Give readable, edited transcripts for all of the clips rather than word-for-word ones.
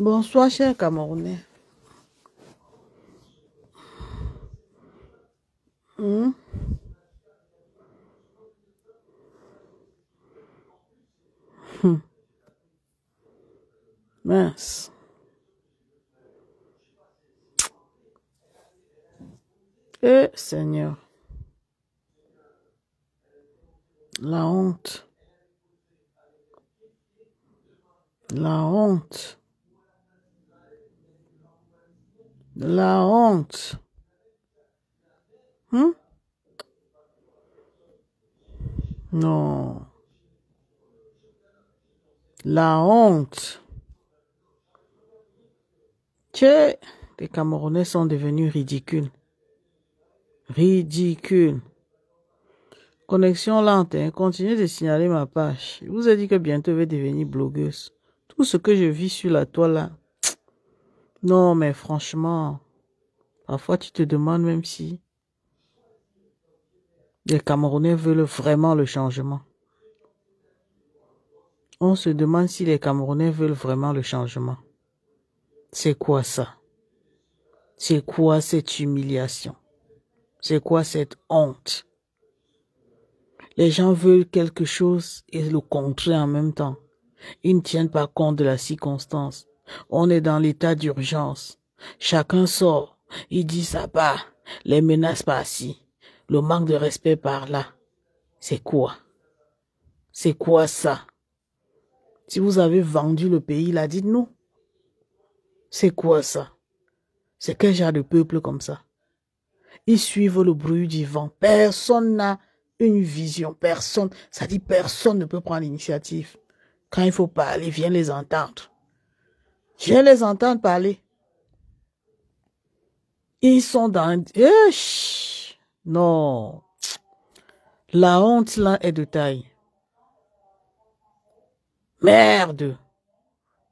Bonsoir, chers Camerounais. Hmm? Mince. Eh, Seigneur, la honte. La honte. La honte. Hmm? Non. La honte. Les Camerounais sont devenus ridicules. Ridicules. Connexion lente, hein. Continuez de signaler ma page. Je vous ai dit que bientôt je vais devenir blogueuse. Tout ce que je vis sur la toile là. Non, mais franchement, parfois tu te demandes même si les Camerounais veulent vraiment le changement. On se demande si les Camerounais veulent vraiment le changement. C'est quoi ça? C'est quoi cette humiliation? C'est quoi cette honte? Les gens veulent quelque chose et le contraire en même temps. Ils ne tiennent pas compte de la circonstance. On est dans l'état d'urgence. Chacun sort. Il dit ça part. Les menaces par-ci. Le manque de respect par-là. C'est quoi? C'est quoi ça? Si vous avez vendu le pays, là, dites-nous. C'est quoi ça? C'est quel genre de peuple comme ça? Ils suivent le bruit du vent. Personne n'a une vision. Personne, ça dit personne ne peut prendre l'initiative. Quand il faut parler, viens les entendre. Viens les entendre parler. Ils sont dans... Non. La honte là est de taille. Merde.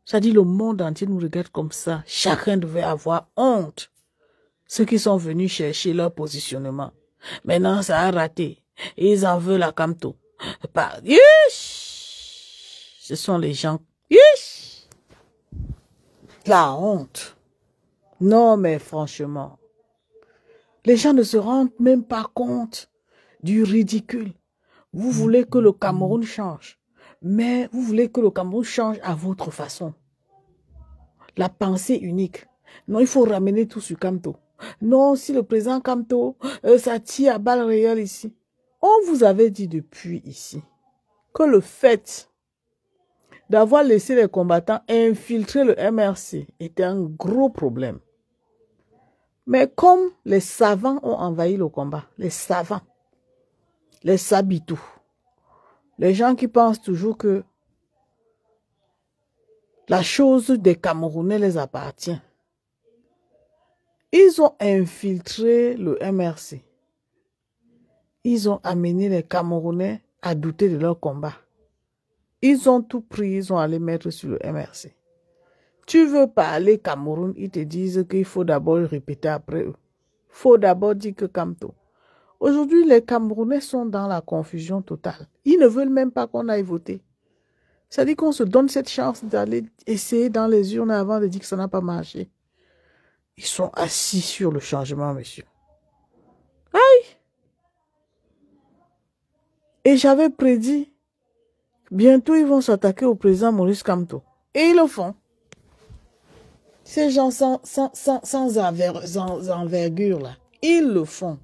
Ça dit le monde entier nous regarde comme ça. Chacun devait avoir honte. Ceux qui sont venus chercher leur positionnement. Maintenant, ça a raté. Ils en veulent à Kamto. Ce sont les gens. La honte. Non, mais franchement. Les gens ne se rendent même pas compte du ridicule. Vous voulez que le Cameroun change. Mais vous voulez que le Cameroun change à votre façon. La pensée unique. Non, il faut ramener tout sur Kamto. Non, si le président Kamto, ça tire à balles réelles ici. On vous avait dit depuis ici que le fait d'avoir laissé les combattants infiltrer le MRC était un gros problème. Mais comme les savants ont envahi le combat, les savants, les sabitous, les gens qui pensent toujours que la chose des Camerounais les appartient, ils ont infiltré le MRC. Ils ont amené les Camerounais à douter de leur combat. Ils ont tout pris, ils ont allé mettre sur le MRC. Tu veux parler Cameroun, ils te disent qu'il faut d'abord répéter après eux. Il faut d'abord dire que Kamto. Aujourd'hui, les Camerounais sont dans la confusion totale. Ils ne veulent même pas qu'on aille voter. C'est-à-dire qu'on se donne cette chance d'aller essayer dans les urnes avant de dire que ça n'a pas marché. Ils sont assis sur le changement, monsieur. Aïe! Et j'avais prédit, bientôt ils vont s'attaquer au président Maurice Kamto. Et ils le font. Ces gens sans envergure, là, ils le font.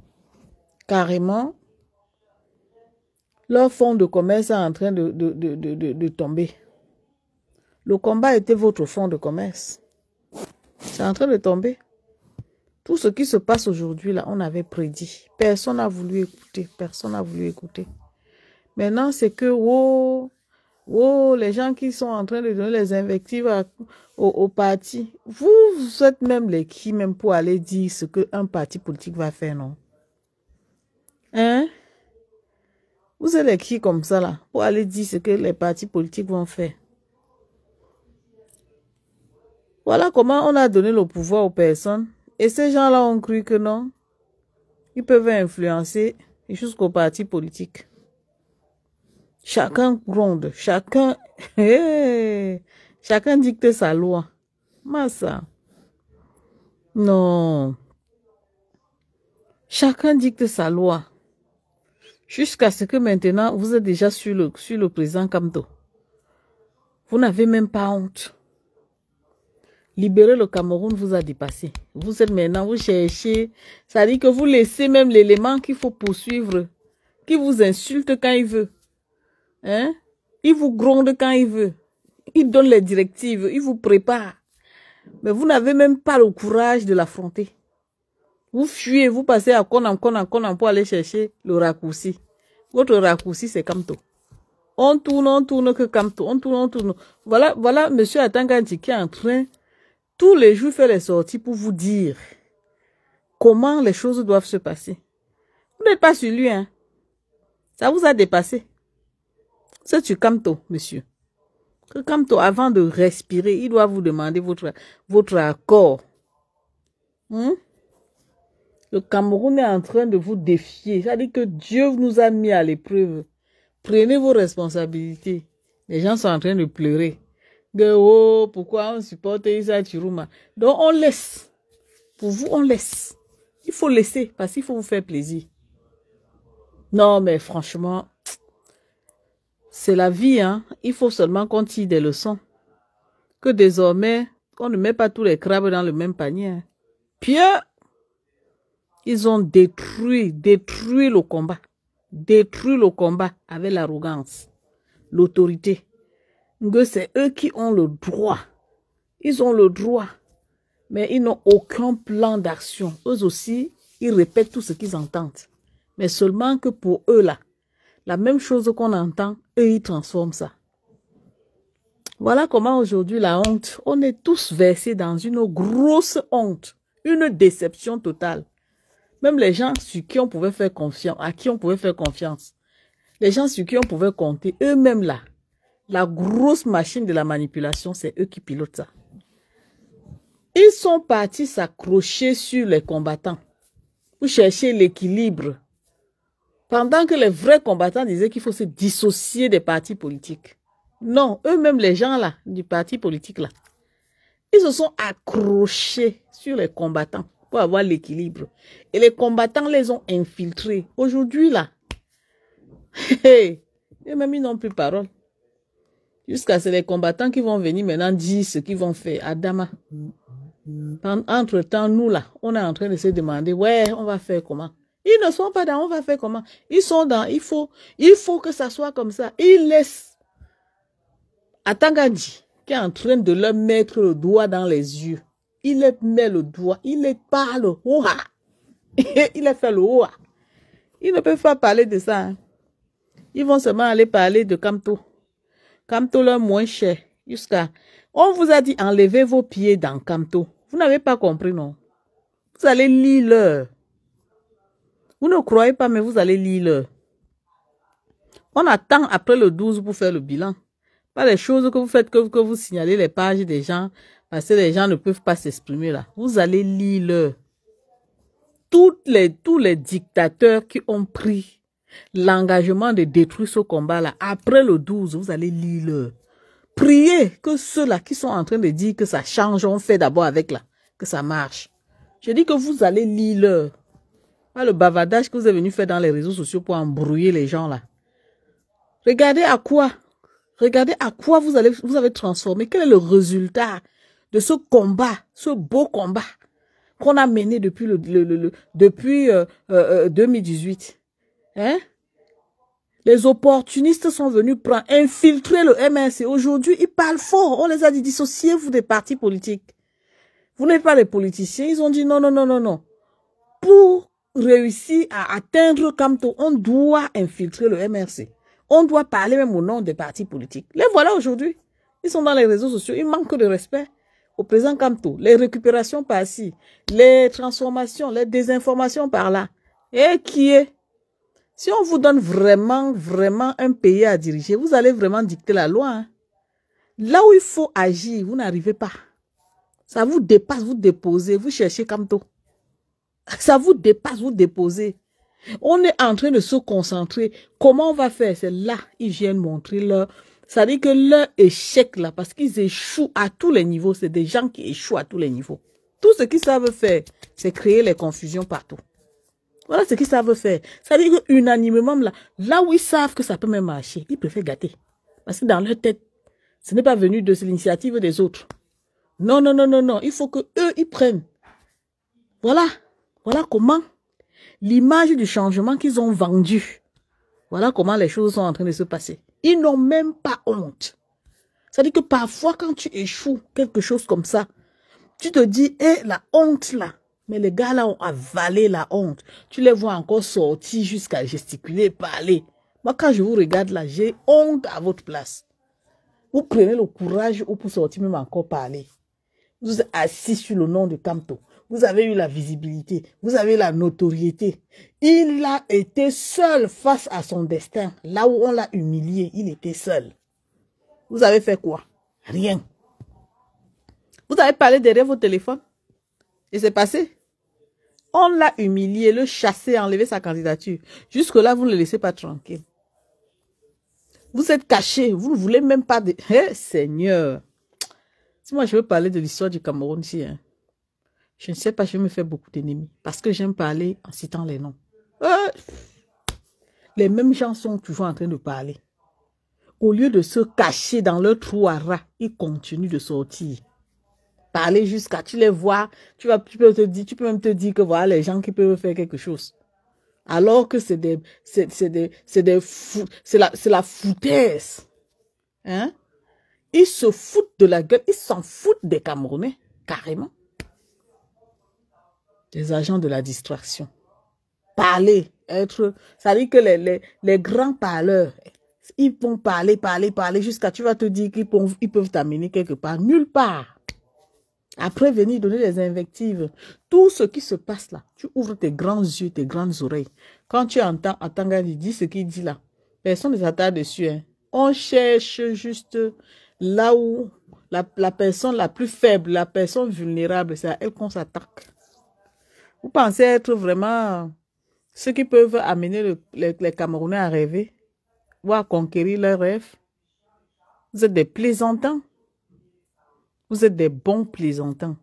Carrément, leur fonds de commerce est en train de tomber. Le combat était votre fonds de commerce. C'est en train de tomber. Tout ce qui se passe aujourd'hui, là, on avait prédit. Personne n'a voulu écouter. Personne n'a voulu écouter. Maintenant, c'est que, les gens qui sont en train de donner les invectives au parti, vous êtes même les qui, même pour aller dire ce qu'un parti politique va faire, non? Hein? Vous êtes les qui comme ça, là, pour aller dire ce que les partis politiques vont faire. Voilà comment on a donné le pouvoir aux personnes. Et ces gens-là ont cru que non, ils peuvent influencer jusqu'aux partis politiques. Chacun gronde, chacun dicte sa loi. Massa. Non. Chacun dicte sa loi. Jusqu'à ce que maintenant, vous êtes déjà sur le président Kamto. Vous n'avez même pas honte. Libérer le Cameroun vous a dépassé. Vous êtes maintenant, vous cherchez. Ça dit que vous laissez même l'élément qu'il faut poursuivre, qui vous insulte quand il veut. Hein? Il vous gronde quand il veut. Il donne les directives, il vous prépare. Mais vous n'avez même pas le courage de l'affronter. Vous fuyez, vous passez à Konam pour aller chercher le raccourci. Votre raccourci, c'est Kamto. On tourne que Kamto. On tourne. Voilà monsieur Atangadji qui est en train tous les jours faire les sorties pour vous dire comment les choses doivent se passer. Vous n'êtes pas sur lui, hein. Ça vous a dépassé. C'est sur Kamto, monsieur. Que Kamto, avant de respirer, il doit vous demander votre accord. Le Cameroun est en train de vous défier. Ça dit que Dieu nous a mis à l'épreuve. Prenez vos responsabilités. Les gens sont en train de pleurer. Pourquoi on supporte Issa Chiruma? Donc on laisse. Pour vous, on laisse. Il faut laisser parce qu'il faut vous faire plaisir. Non, mais franchement, c'est la vie, hein. Il faut seulement qu'on tire des leçons. Que désormais, on ne met pas tous les crabes dans le même panier. Hein. Puis, ils ont détruit le combat. Détruit le combat avec l'arrogance, l'autorité. C'est eux qui ont le droit. Ils ont le droit. Mais ils n'ont aucun plan d'action. Eux aussi, ils répètent tout ce qu'ils entendent. Mais seulement que pour eux, là, la même chose qu'on entend, eux, ils transforment ça. Voilà comment aujourd'hui, la honte, on est tous versés dans une grosse honte. Une déception totale. Même les gens sur qui on pouvait faire confiance, à qui on pouvait faire confiance. Les gens sur qui on pouvait compter, eux-mêmes là. La grosse machine de la manipulation, c'est eux qui pilotent ça. Ils sont partis s'accrocher sur les combattants pour chercher l'équilibre. Pendant que les vrais combattants disaient qu'il faut se dissocier des partis politiques. Non, eux-mêmes, les gens là, du parti politique là, ils se sont accrochés sur les combattants pour avoir l'équilibre. Et les combattants les ont infiltrés. Aujourd'hui là, eux-mêmes, ils n'ont plus parole. Jusqu'à ce que les combattants qui vont venir maintenant dire ce qu'ils vont faire à Dama. Entre-temps, nous là, on est en train de se demander, ouais, on va faire comment? Ils ne sont pas dans, on va faire comment? Ils sont dans, il faut que ça soit comme ça. Ils laissent Atangadji, qui est en train de leur mettre le doigt dans les yeux. Il leur met le doigt, il leur parle, il leur fait le ouah. Ils ne peuvent pas parler de ça. Hein. Ils vont seulement aller parler de Kamto. Kamto leur moins cher. On vous a dit, enlevez vos pieds dans Kamto. Vous n'avez pas compris, non? Vous allez lire l'heure. Vous ne croyez pas, mais vous allez lire l'heure. On attend après le 12 pour faire le bilan. Pas les choses que vous faites, que vous signalez les pages des gens, parce que les gens ne peuvent pas s'exprimer là. Vous allez lire l'heure. Tous les dictateurs qui ont pris l'engagement de détruire ce combat-là, après le 12, vous allez lire l'heure. Priez que ceux-là qui sont en train de dire que ça change, on fait d'abord avec là, que ça marche. Je dis que vous allez lire l'heure. Pas le bavardage que vous êtes venu faire dans les réseaux sociaux pour embrouiller les gens là. Regardez à quoi vous avez transformé. Quel est le résultat de ce combat, ce beau combat qu'on a mené depuis 2018. Hein? Les opportunistes sont venus prendre, infiltrer le MRC. Aujourd'hui, ils parlent fort. On les a dit, dissociez-vous des partis politiques. Vous n'êtes pas des politiciens. Ils ont dit non, non, non, non, non. Pour réussir à atteindre Kamto, on doit infiltrer le MRC. On doit parler même au nom des partis politiques. Les voilà aujourd'hui. Ils sont dans les réseaux sociaux. Ils manquent de respect au président Kamto. Les récupérations par-ci, les transformations, les désinformations par-là. Et qui est? Si on vous donne vraiment, vraiment un pays à diriger, vous allez vraiment dicter la loi. Hein. Là où il faut agir, vous n'arrivez pas. Ça vous dépasse, vous déposez, vous cherchez Kamto. Ça vous dépasse, vous déposez. On est en train de se concentrer. Comment on va faire? C'est là, ils viennent montrer leur... Ça dit que leur échec là, parce qu'ils échouent à tous les niveaux. C'est des gens qui échouent à tous les niveaux. Tout ce qu'ils savent faire, c'est créer les confusions partout. Voilà ce qu'ils savent faire. Ça dit qu'unanimement, là où ils savent que ça peut même marcher, ils préfèrent gâter. Parce que dans leur tête, ce n'est pas venu de l'initiative des autres. Non, non, non, non, non. Il faut que eux ils prennent. Voilà. Voilà comment l'image du changement qu'ils ont vendu. Voilà comment les choses sont en train de se passer. Ils n'ont même pas honte. Ça dit que parfois, quand tu échoues quelque chose comme ça, tu te dis, eh, la honte là. Mais les gars là ont avalé la honte. Tu les vois encore sortir jusqu'à gesticuler, parler. Moi, quand je vous regarde là, j'ai honte à votre place. Vous prenez le courage pour sortir même encore parler. Vous êtes assis sur le nom de Kamto. Vous avez eu la visibilité. Vous avez la notoriété. Il a été seul face à son destin. Là où on l'a humilié, il était seul. Vous avez fait quoi? Rien. Vous avez parlé derrière vos téléphones. Et c'est passé. On l'a humilié, le chassé, enlevé sa candidature. Jusque-là, vous ne le laissez pas tranquille. Vous êtes caché. Vous ne voulez même pas de... Eh, Seigneur. Si moi, je veux parler de l'histoire du Cameroun ici, hein, je ne sais pas, je vais me faire beaucoup d'ennemis. Parce que j'aime parler en citant les noms. Les mêmes gens sont toujours en train de parler. Au lieu de se cacher dans leur trou à rats, ils continuent de sortir. Parler jusqu'à, tu les vois, tu peux même te dire que voilà les gens qui peuvent faire quelque chose. Alors que c'est la foutaise. Hein? Ils se foutent de la gueule, ils s'en foutent des Camerounais, carrément. Des agents de la distraction. Parler, être... Ça dit que les grands parleurs, ils vont parler jusqu'à... Tu vas te dire qu'ils peuvent t'amener quelque part. Nulle part. Après, venir donner des invectives. Tout ce qui se passe là, tu ouvres tes grands yeux, tes grandes oreilles. Quand tu entends Atangani dire ce qu'il dit là, personne ne s'attarde dessus. Hein. On cherche juste là où la personne la plus faible, la personne vulnérable, c'est à elle qu'on s'attaque. Vous pensez être vraiment ceux qui peuvent amener les Camerounais à rêver ou à conquérir leurs rêves? Vous êtes des plaisantants. Vous êtes des bons plaisantants.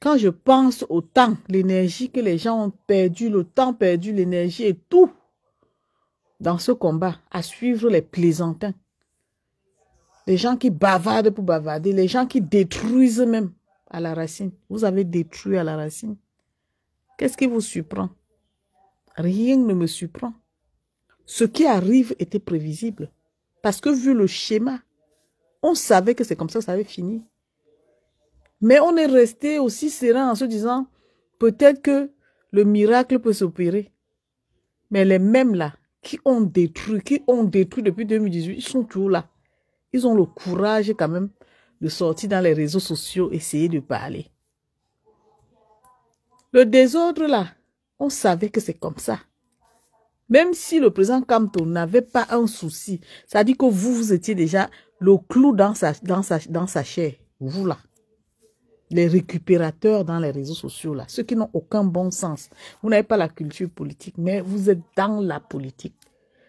Quand je pense au temps, l'énergie que les gens ont perdu, le temps perdu, l'énergie et tout dans ce combat, à suivre les plaisantins. Les gens qui bavardent pour bavarder, les gens qui détruisent même à la racine. Vous avez détruit à la racine. Qu'est-ce qui vous surprend? Rien ne me surprend. Ce qui arrive était prévisible. Parce que vu le schéma, on savait que c'est comme ça que ça avait fini. Mais on est resté aussi serein en se disant, peut-être que le miracle peut s'opérer. Mais les mêmes là, qui ont détruit depuis 2018, ils sont toujours là. Ils ont le courage quand même de sortir dans les réseaux sociaux, essayer de parler. Le désordre là, on savait que c'est comme ça. Même si le président Kamto n'avait pas un souci, ça dit que vous étiez déjà le clou dans sa chair. Vous là. Les récupérateurs dans les réseaux sociaux là. Ceux qui n'ont aucun bon sens. Vous n'avez pas la culture politique, mais vous êtes dans la politique.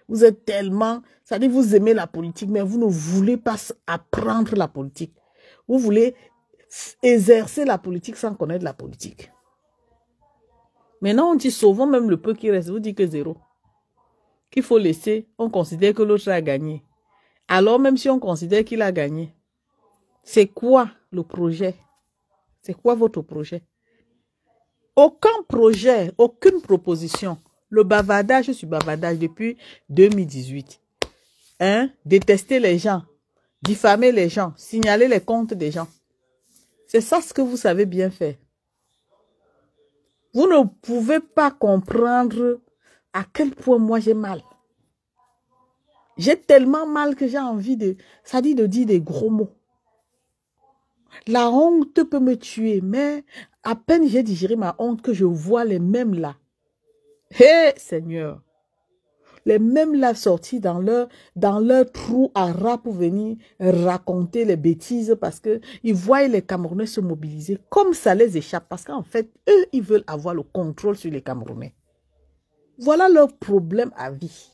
Vous êtes tellement... Ça dit vous aimez la politique, mais vous ne voulez pas apprendre la politique. Vous voulez exercer la politique sans connaître la politique. Maintenant, on dit sauvons même le peu qui reste. Vous dites que zéro. Qu'il faut laisser, on considère que l'autre a gagné. Alors, même si on considère qu'il a gagné, c'est quoi le projet? C'est quoi votre projet? Aucun projet, aucune proposition Le bavardage sur bavardage depuis 2018. Hein? Détester les gens, diffamer les gens, signaler les comptes des gens. C'est ça ce que vous savez bien faire. Vous ne pouvez pas comprendre à quel point moi j'ai mal. J'ai tellement mal que j'ai envie de, ça dit de dire des gros mots. La honte peut me tuer, mais à peine j'ai digéré ma honte que je vois les mêmes là. Hé, Seigneur! Les mêmes là sortis dans leur trou à rat pour venir raconter les bêtises parce qu'ils voient les Camerounais se mobiliser comme ça les échappe. Parce qu'en fait, eux, ils veulent avoir le contrôle sur les Camerounais. Voilà leur problème à vie.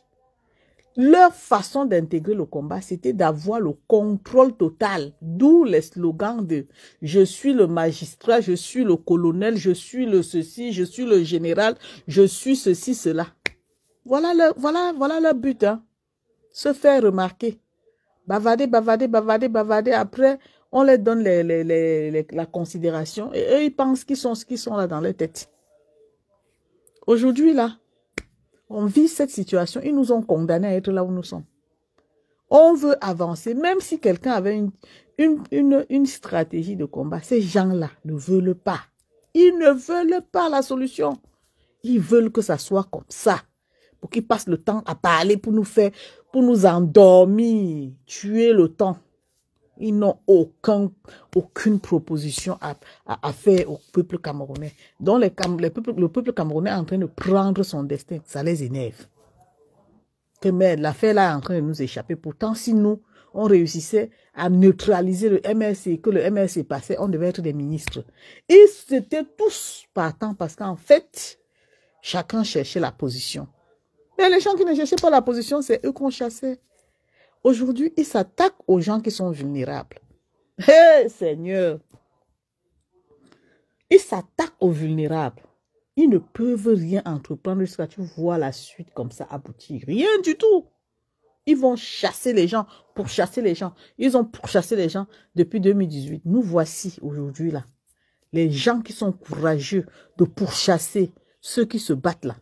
Leur façon d'intégrer le combat, c'était d'avoir le contrôle total. D'où les slogans de « je suis le magistrat, je suis le colonel, je suis le ceci, je suis le général, je suis ceci, cela ». Voilà leur but. Hein. Se faire remarquer. Bavarder, bavarder, bavarder, bavarder. Après, on leur donne la considération. Et eux, ils pensent qu'ils sont là dans leur tête. Aujourd'hui, là, on vit cette situation. Ils nous ont condamnés à être là où nous sommes. On veut avancer. Même si quelqu'un avait une stratégie de combat, ces gens-là ne veulent pas. Ils ne veulent pas la solution. Ils veulent que ça soit comme ça. Pour qu'ils passent le temps à parler, pour nous endormir, tuer le temps. Ils n'ont aucune proposition à faire au peuple camerounais. Donc le peuple camerounais est en train de prendre son destin. Ça les énerve. Mais l'affaire là est en train de nous échapper. Pourtant, si nous, on réussissait à neutraliser le MRC, que le MRC passait, on devait être des ministres. Ils étaient tous partants parce qu'en fait, chacun cherchait la position. Mais les gens qui ne cherchaient pas la position, c'est eux qu'on chassait. Aujourd'hui, ils s'attaquent aux gens qui sont vulnérables. Hé, Seigneur! Ils s'attaquent aux vulnérables. Ils ne peuvent rien entreprendre jusqu'à ce que tu vois la suite comme ça aboutir. Rien du tout. Ils vont chasser les gens, pourchasser les gens. Ils ont pourchassé les gens depuis 2018. Nous voici aujourd'hui là. Les gens qui sont courageux de pourchasser ceux qui se battent là.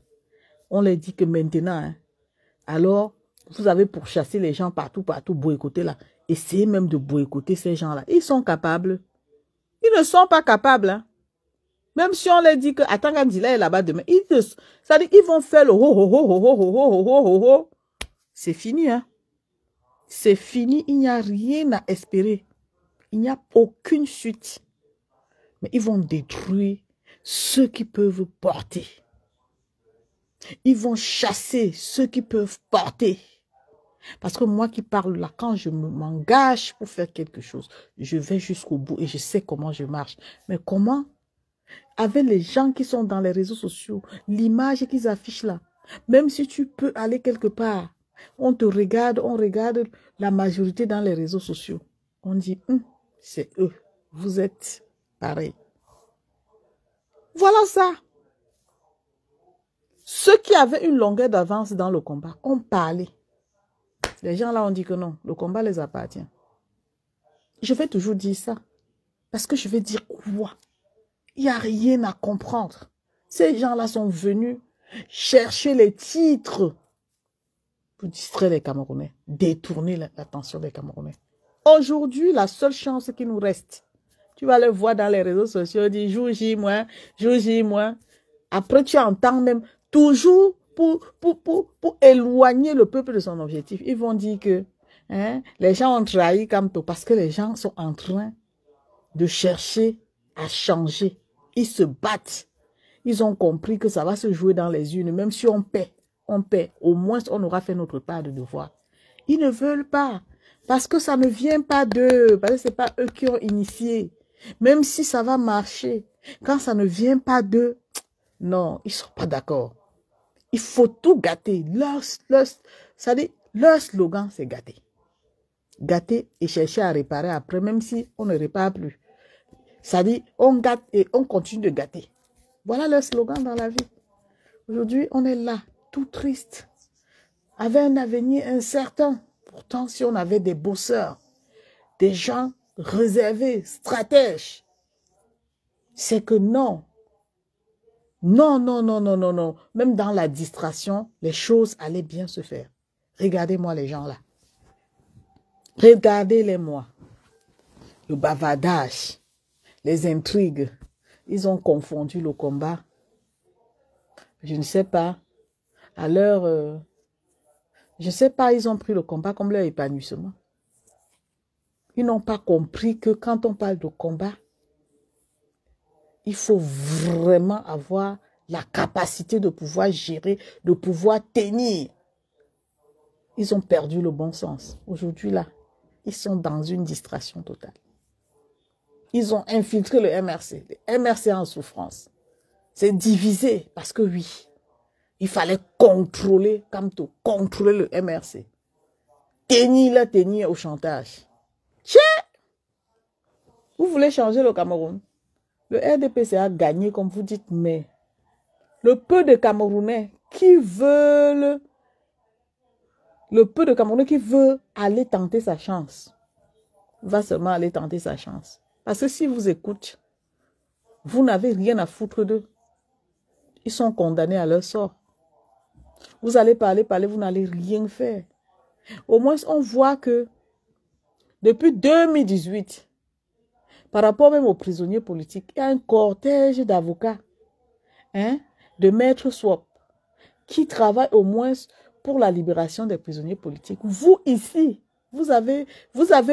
On leur dit que maintenant, hein, alors, vous avez pourchassé les gens partout, boycotter là. Essayez même de boycotter ces gens-là. Ils sont capables. Ils ne sont pas capables. Hein. Même si on leur dit que, attends, quand il est là-bas demain, ils vont faire le ho, ho, ho, ho, ho, ho, ho, ho, ho. C'est fini, hein. C'est fini. Il n'y a rien à espérer. Il n'y a aucune suite. Mais ils vont détruire ceux qui peuvent porter. Ils vont chasser ceux qui peuvent porter. Parce que moi qui parle là, quand je m'engage pour faire quelque chose, je vais jusqu'au bout et je sais comment je marche. Mais comment? Avec les gens qui sont dans les réseaux sociaux, l'image qu'ils affichent là, même si tu peux aller quelque part, on te regarde, on regarde la majorité dans les réseaux sociaux. On dit, c'est eux, vous êtes pareil. Voilà ça. Ceux qui avaient une longueur d'avance dans le combat ont parlé. Les gens là ont dit que non, le combat les appartient. Je vais toujours dire ça. Parce que je vais dire quoi? Il n'y a rien à comprendre. Ces gens là sont venus chercher les titres pour distraire les Camerounais, détourner l'attention des Camerounais. Aujourd'hui, la seule chance qui nous reste, tu vas le voir dans les réseaux sociaux, dire jour J moins, jour J moins. Après, tu entends même toujours pour éloigner le peuple de son objectif. Ils vont dire que les gens ont trahi Kamto parce que les gens sont en train de chercher à changer. Ils se battent. Ils ont compris que ça va se jouer dans les urnes. Même si on paie, au moins on aura fait notre part de devoir. Ils ne veulent pas. Parce que ça ne vient pas d'eux. Parce que ce n'est pas eux qui ont initié. Même si ça va marcher. Quand ça ne vient pas d'eux, non, ils ne sont pas d'accord. Il faut tout gâter. Leur slogan, c'est gâter. Gâter et chercher à réparer après, même si on ne répare plus. Ça dit, on gâte et on continue de gâter. Voilà leur slogan dans la vie. Aujourd'hui, on est là, tout triste, avec un avenir incertain. Pourtant, si on avait des bosseurs, des gens réservés, stratèges, c'est que non. Non, non, non, non, non, non. Même dans la distraction, les choses allaient bien se faire. Regardez-moi les gens là. Regardez-les-moi. Le bavardage, les intrigues. Ils ont confondu le combat. Je ne sais pas. À leur... je ne sais pas, ils ont pris le combat comme leur épanouissement. Ils n'ont pas compris que quand on parle de combat, il faut vraiment avoir la capacité de pouvoir gérer, de pouvoir tenir. Ils ont perdu le bon sens. Aujourd'hui, là, ils sont dans une distraction totale. Ils ont infiltré le MRC. Le MRC en souffrance. C'est divisé parce que oui, il fallait contrôler, comme tout, contrôler le MRC. Tenir au chantage. Tchè! Vous voulez changer le Cameroun? Le RDPC a gagné, comme vous dites, mais le peu de Camerounais qui veulent, aller tenter sa chance, va seulement aller tenter sa chance. Parce que si vous écoutez, vous n'avez rien à foutre d'eux. Ils sont condamnés à leur sort. Vous allez parler, vous n'allez rien faire. Au moins, on voit que depuis 2018, par rapport même aux prisonniers politiques, il y a un cortège d'avocats, de maîtres swap, qui travaillent au moins pour la libération des prisonniers politiques. Vous, ici, vous avez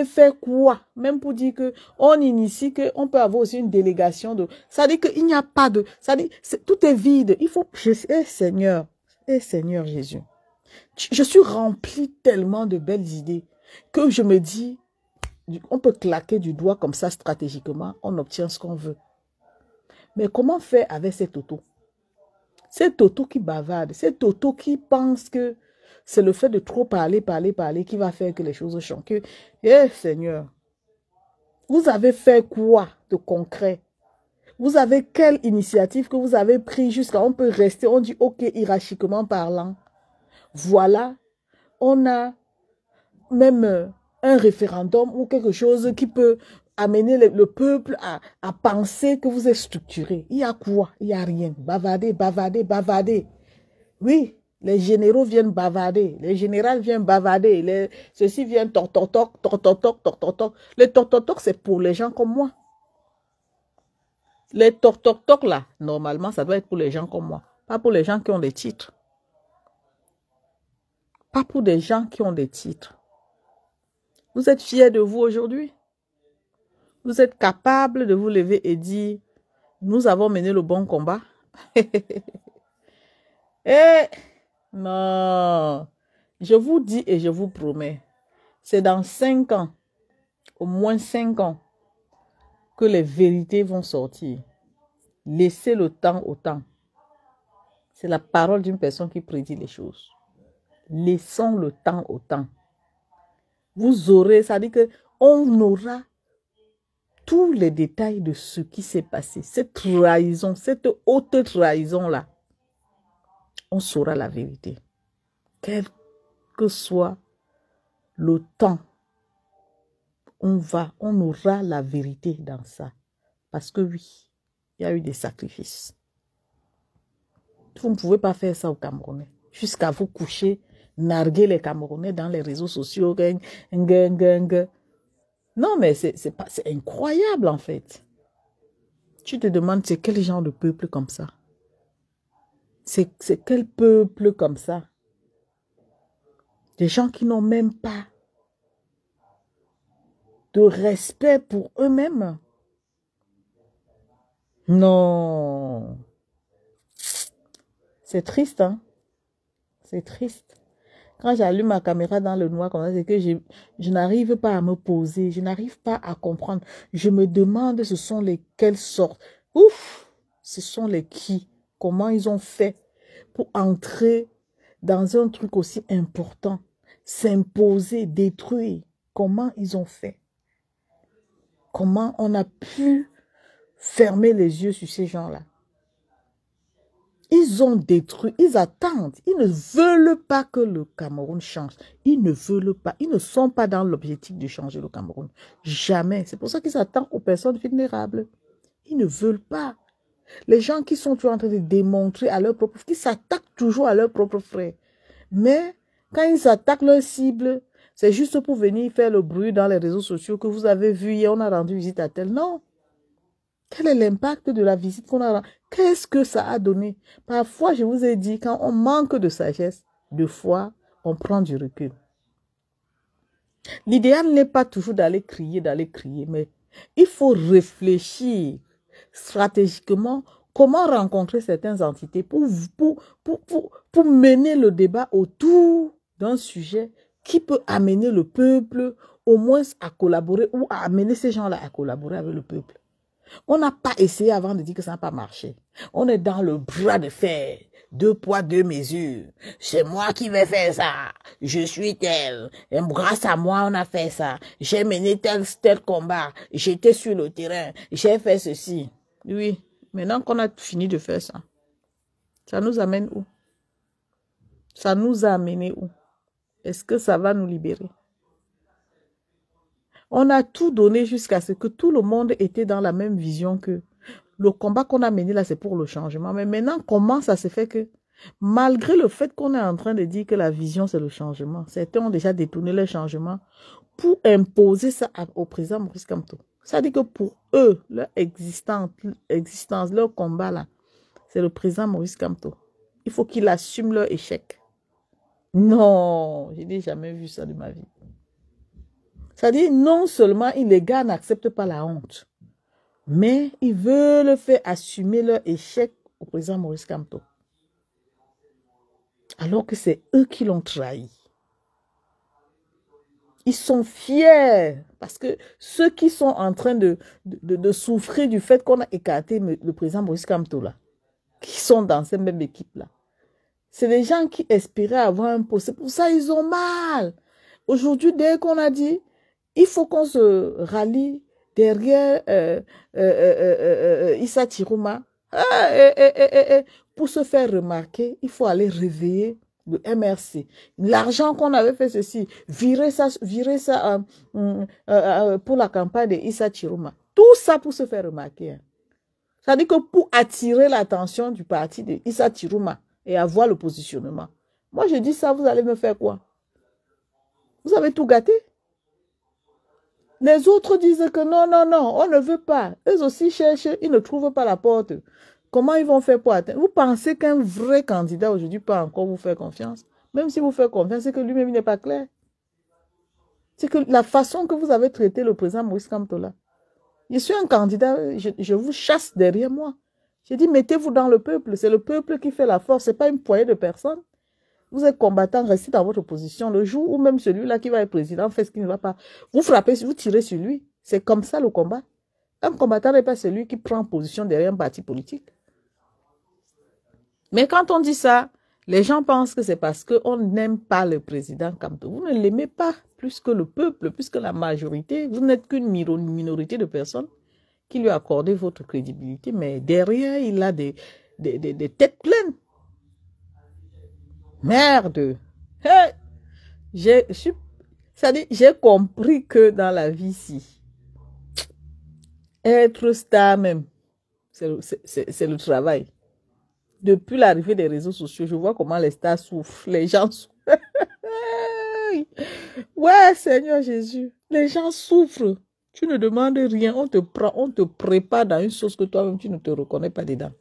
fait quoi? Même pour dire qu'on initie, qu'on peut avoir aussi une délégation de... Ça dit qu'il n'y a pas de... Ça dit, tout est vide. Il faut... Seigneur Jésus, je suis rempli tellement de belles idées que je me dis, on peut claquer du doigt comme ça stratégiquement, on obtient ce qu'on veut. Mais comment faire avec cet auto? Cet auto qui bavarde, cet auto qui pense que c'est le fait de trop parler qui va faire que les choses changent. Seigneur, vous avez fait quoi de concret? Vous avez quelle initiative que vous avez pris jusqu'à on peut rester, on dit ok, hiérarchiquement parlant. Voilà, on a même un référendum ou quelque chose qui peut amener le peuple à penser que vous êtes structuré. Il y a quoi? Il n'y a rien. Bavarder. Oui, les généraux viennent bavarder. Les généraux viennent bavarder. Ceux-ci viennent toc. Les toc, c'est pour les gens comme moi. Les toc là, normalement, ça doit être pour les gens comme moi. Pas pour les gens qui ont des titres. Pas pour des gens qui ont des titres. Vous êtes fiers de vous aujourd'hui? Vous êtes capable de vous lever et dire, nous avons mené le bon combat? Non. Je vous dis et je vous promets, c'est dans 5 ans, au moins 5 ans, que les vérités vont sortir. Laissez le temps au temps. C'est la parole d'une personne qui prédit les choses. Laissons le temps au temps. Vous aurez, ça dit que on aura tous les détails de ce qui s'est passé. Cette trahison, cette haute trahison-là, on saura la vérité. Quel que soit le temps, on aura la vérité dans ça. Parce que oui, il y a eu des sacrifices. Vous ne pouvez pas faire ça aux Camerounais. Jusqu'à vous coucher, narguer les Camerounais dans les réseaux sociaux. Non, mais c'est incroyable en fait. Tu te demandes, c'est quel genre de peuple comme ça? C'est quel peuple comme ça? Des gens qui n'ont même pas de respect pour eux-mêmes. Non. C'est triste, hein? C'est triste. Quand j'allume ma caméra dans le noir comme ça, c'est que je n'arrive pas à me poser. Je n'arrive pas à comprendre. Je me demande ce sont quelles sortes. Ouf! Ce sont les qui? Comment ils ont fait pour entrer dans un truc aussi important? S'imposer, détruire. Comment ils ont fait? Comment on a pu fermer les yeux sur ces gens-là? Ils ont détruit, ils attendent. Ils ne veulent pas que le Cameroun change. Ils ne veulent pas. Ils ne sont pas dans l'objectif de changer le Cameroun. Jamais. C'est pour ça qu'ils attendent aux personnes vulnérables. Ils ne veulent pas. Les gens qui sont toujours en train de démontrer à leur propre... qui s'attaquent toujours à leur propre frère. Mais quand ils attaquent leur cible, c'est juste pour venir faire le bruit dans les réseaux sociaux que vous avez vu hier, on a rendu visite à tel. Non. Quel est l'impact de la visite qu'on a rendue? Qu'est-ce que ça a donné? Parfois, je vous ai dit, quand on manque de sagesse, de foi, on prend du recul. L'idéal n'est pas toujours d'aller crier, mais il faut réfléchir stratégiquement comment rencontrer certaines entités pour mener le débat autour d'un sujet qui peut amener le peuple au moins à collaborer ou à amener ces gens-là à collaborer avec le peuple. On n'a pas essayé avant de dire que ça n'a pas marché. On est dans le bras de fer. 2 poids, 2 mesures. C'est moi qui vais faire ça. Je suis tel. Et grâce à moi, on a fait ça. J'ai mené tel combat. J'étais sur le terrain. J'ai fait ceci. Oui. Maintenant qu'on a fini de faire ça, ça nous amène où? Ça nous a amené où? Est-ce que ça va nous libérer? On a tout donné jusqu'à ce que tout le monde était dans la même vision que le combat qu'on a mené là, c'est pour le changement. Mais maintenant, comment ça se fait que, malgré le fait qu'on est en train de dire que la vision, c'est le changement, certains ont déjà détourné le changement pour imposer ça au président Maurice Kamto. Ça dit que pour eux, leur existence, leur combat là, c'est le président Maurice Kamto. Il faut qu'il assume leur échec. Non, je n'ai jamais vu ça de ma vie. Ça dit, non seulement les gars n'acceptent pas la honte, mais ils veulent faire assumer leur échec au président Maurice Kamto. Alors que c'est eux qui l'ont trahi. Ils sont fiers parce que ceux qui sont en train de souffrir du fait qu'on a écarté le président Maurice Kamto là, qui sont dans cette même équipe-là, c'est des gens qui espéraient avoir un poste. C'est pour ça qu'ils ont mal. Aujourd'hui, dès qu'on a dit, il faut qu'on se rallie derrière Issa Chiroma. Pour se faire remarquer, il faut aller réveiller le MRC. L'argent qu'on avait fait ceci, virer ça pour la campagne de Issa Chiroma. Tout ça pour se faire remarquer. Hein. Ça dit que pour attirer l'attention du parti de Issa Chiroma et avoir le positionnement. Moi, je dis ça, vous allez me faire quoi? Vous avez tout gâté? Les autres disent que non, on ne veut pas. Eux aussi cherchent, ils ne trouvent pas la porte. Comment ils vont faire pour atteindre? Vous pensez qu'un vrai candidat aujourd'hui peut encore vous faire confiance? Même si vous faites confiance, c'est que lui-même n'est pas clair. C'est que la façon que vous avez traité le président Maurice Kamto là. Je suis un candidat, je vous chasse derrière moi. J'ai dit, mettez-vous dans le peuple. C'est le peuple qui fait la force, ce n'est pas une poignée de personnes. Vous êtes combattant, restez dans votre position. Le jour où même celui-là qui va être président fait ce qui ne va pas, vous frappez, vous tirez sur lui. C'est comme ça le combat. Un combattant n'est pas celui qui prend position derrière un parti politique. Mais quand on dit ça, les gens pensent que c'est parce qu'on n'aime pas le président Kamto. Vous ne l'aimez pas plus que le peuple, plus que la majorité. Vous n'êtes qu'une minorité de personnes qui lui accordent votre crédibilité. Mais derrière, il a des têtes pleines. Merde. Hey, j'ai compris que dans la vie ici, être star même, c'est le travail. Depuis l'arrivée des réseaux sociaux, je vois comment les stars souffrent. Les gens souffrent. Ouais, Seigneur Jésus. Les gens souffrent. Tu ne demandes rien. On te prend, on te prépare dans une sauce que toi-même, tu ne te reconnais pas dedans.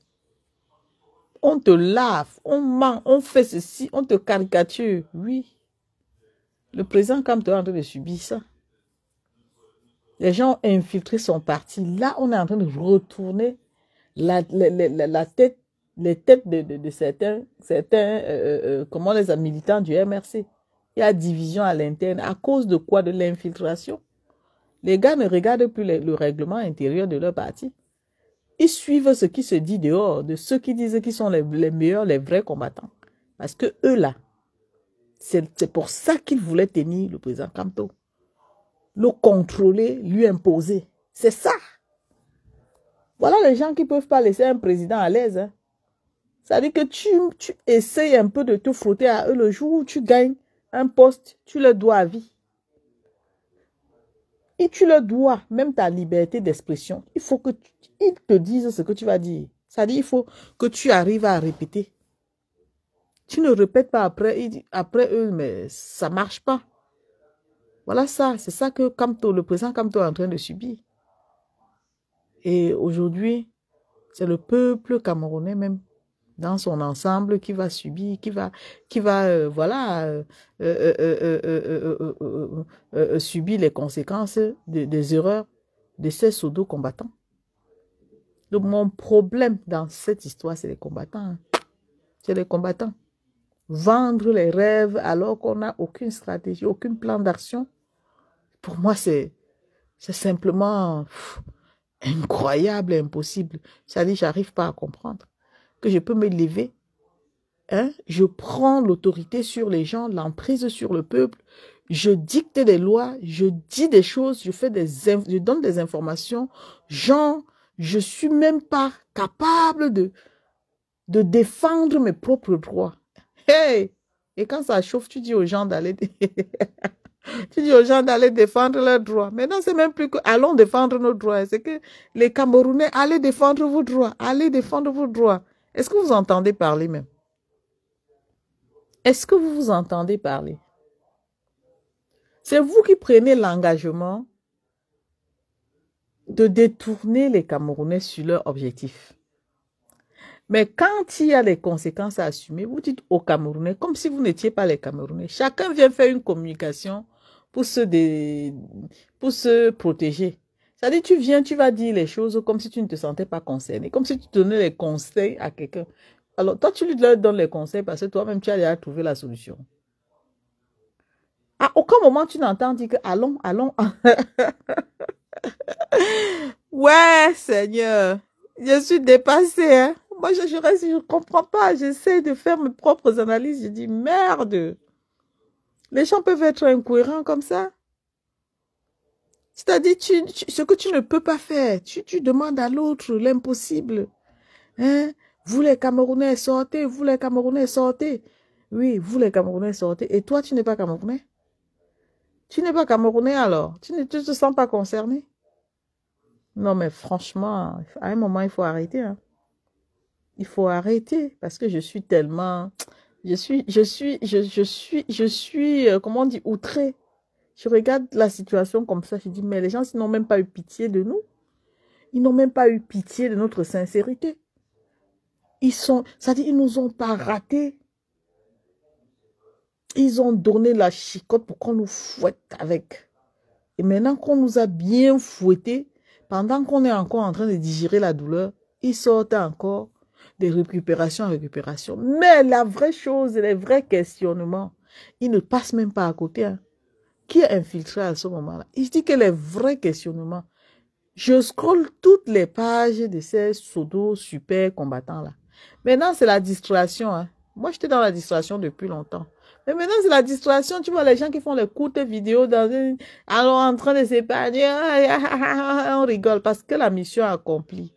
On te lave, on ment, on fait ceci, on te caricature. Oui. Le président Kamto est en train de subir ça. Les gens ont infiltré son parti. Là, on est en train de retourner les têtes de certains comment les militants du MRC. Il y a division à l'interne. À cause de quoi? De l'infiltration. Les gars ne regardent plus le règlement intérieur de leur parti. Ils suivent ce qui se dit dehors, de ceux qui disent qu'ils sont les meilleurs, les vrais combattants. Parce que eux là, c'est pour ça qu'ils voulaient tenir le président Kamto. Le contrôler, lui imposer. C'est ça. Voilà les gens qui ne peuvent pas laisser un président à l'aise. Hein. Ça veut dire que tu essayes un peu de te frotter à eux le jour où tu gagnes un poste, tu leur dois à vie. Et tu leur dois même ta liberté d'expression. Il faut qu'ils te disent ce que tu vas dire. Ça dit, il faut que tu arrives à répéter. Tu ne répètes pas après eux, mais ça ne marche pas. Voilà ça, c'est ça que Kamto, le président Kamto est en train de subir. Et aujourd'hui, c'est le peuple camerounais même, dans son ensemble, qui va subir, subir les conséquences des erreurs de ces pseudo-combattants. Donc, mon problème dans cette histoire, c'est les combattants. Hein. C'est les combattants. Vendre les rêves alors qu'on n'a aucune stratégie, aucun plan d'action. Pour moi, c'est simplement incroyable et impossible. Ça dit, j'arrive pas à comprendre que je peux me lever. Hein? Je prends l'autorité sur les gens, l'emprise sur le peuple. Je dicte des lois, je dis des choses, je donne des informations. Genre, je suis même pas capable de défendre mes propres droits. Hey! Et quand ça chauffe, tu dis aux gens d'aller tu dis aux gens d'aller défendre leurs droits. Maintenant, c'est même plus que allons défendre nos droits. C'est que les Camerounais, allez défendre vos droits. Allez défendre vos droits. Est-ce que vous entendez parler même? Est-ce que vous vous entendez parler? C'est vous qui prenez l'engagement de détourner les Camerounais sur leur objectif. Mais quand il y a des conséquences à assumer, vous dites aux Camerounais, comme si vous n'étiez pas les Camerounais. Chacun vient faire une communication pour se protéger. C'est-à-dire, tu viens, tu vas dire les choses comme si tu ne te sentais pas concerné, comme si tu donnais les conseils à quelqu'un. Alors, toi, tu lui donnes les conseils parce que toi-même, tu as déjà trouvé la solution. À aucun moment, tu n'entends dire que allons. Ouais, Seigneur, je suis dépassée, hein. Moi, je ne comprends pas. J'essaie de faire mes propres analyses. Je dis, merde. Les gens peuvent être incohérents comme ça. C'est-à-dire, ce que tu ne peux pas faire, tu demandes à l'autre l'impossible. Hein? Vous, les Camerounais, sortez. Vous, les Camerounais, sortez. Oui, vous, les Camerounais, sortez. Et toi, tu n'es pas Camerounais? Tu n'es pas Camerounais alors? Tu ne te sens pas concerné? Non, mais franchement, à un moment, il faut arrêter, hein. Il faut arrêter parce que je suis tellement, comment on dit, outrée. Je regarde la situation comme ça, je dis, mais les gens, ils n'ont même pas eu pitié de nous. Ils n'ont même pas eu pitié de notre sincérité. C'est-à-dire, ils nous ont pas ratés. Ils ont donné la chicotte pour qu'on nous fouette avec. Et maintenant qu'on nous a bien fouettés, pendant qu'on est encore en train de digérer la douleur, ils sortent encore des récupérations en récupération. Mais la vraie chose, les vrais questionnements, ils ne passent même pas à côté. Hein. Qui est infiltré à ce moment-là? Il dit que les vrais questionnements, je scrolle toutes les pages de ces pseudo super combattants-là. Maintenant, c'est la distraction. Hein. Moi, j'étais dans la distraction depuis longtemps. Mais maintenant, c'est la distraction. Tu vois les gens qui font les courtes vidéos alors en train de s'épargner. On rigole parce que la mission est accomplie.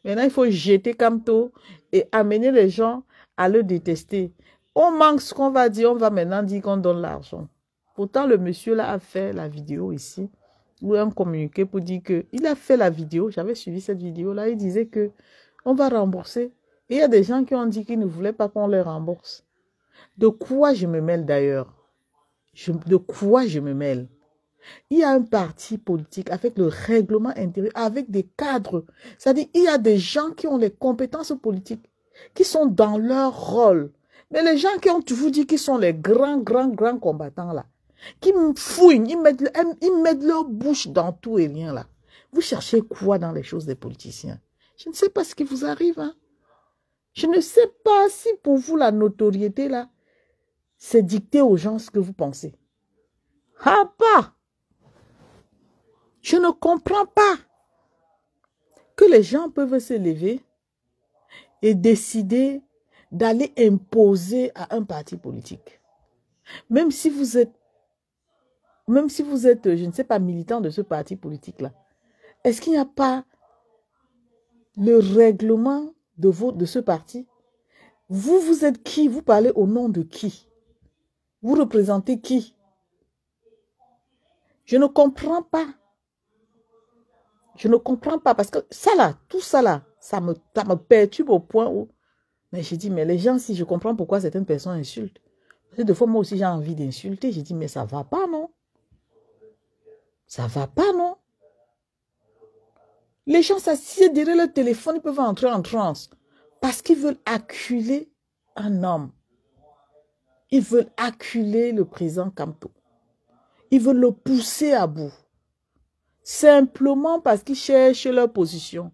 Maintenant, il faut jeter Kamto et amener les gens à le détester. On manque ce qu'on va dire. On va maintenant dire qu'on donne l'argent. Pourtant, le monsieur là a fait la vidéo ici. Ou un communiqué pour dire qu'il a fait la vidéo. J'avais suivi cette vidéo-là. Il disait que on va rembourser. Et il y a des gens qui ont dit qu'ils ne voulaient pas qu'on les rembourse. De quoi je me mêle d'ailleurs? De quoi je me mêle? Il y a un parti politique avec le règlement intérieur, avec des cadres. C'est-à-dire, il y a des gens qui ont les compétences politiques, qui sont dans leur rôle. Mais les gens qui ont toujours dit qu'ils sont les grands combattants là, qui fouillent, ils mettent leur bouche dans tout et rien là. Vous cherchez quoi dans les choses des politiciens? Je ne sais pas ce qui vous arrive. Hein? Je ne sais pas si pour vous la notoriété là, c'est dicter aux gens ce que vous pensez. Ah pas! Je ne comprends pas que les gens peuvent se lever et décider d'aller imposer à un parti politique. Même si vous êtes, je ne sais pas, militant de ce parti politique-là, est-ce qu'il n'y a pas le règlement de ce parti? Vous êtes qui? Vous parlez au nom de qui? Vous représentez qui? Je ne comprends pas. Je ne comprends pas parce que ça là, tout ça là, Ça me perturbe au point où... Mais j'ai dit, mais les gens, si je comprends pourquoi certaines personnes insultent. Parce que des fois, moi aussi, j'ai envie d'insulter. J'ai dit, mais ça va pas, non? Ça va pas, non? Les gens s'assiedent derrière leur téléphone, ils peuvent entrer en transe. Parce qu'ils veulent acculer un homme. Ils veulent acculer le président Kamto. Ils veulent le pousser à bout. Simplement parce qu'ils cherchent leur position.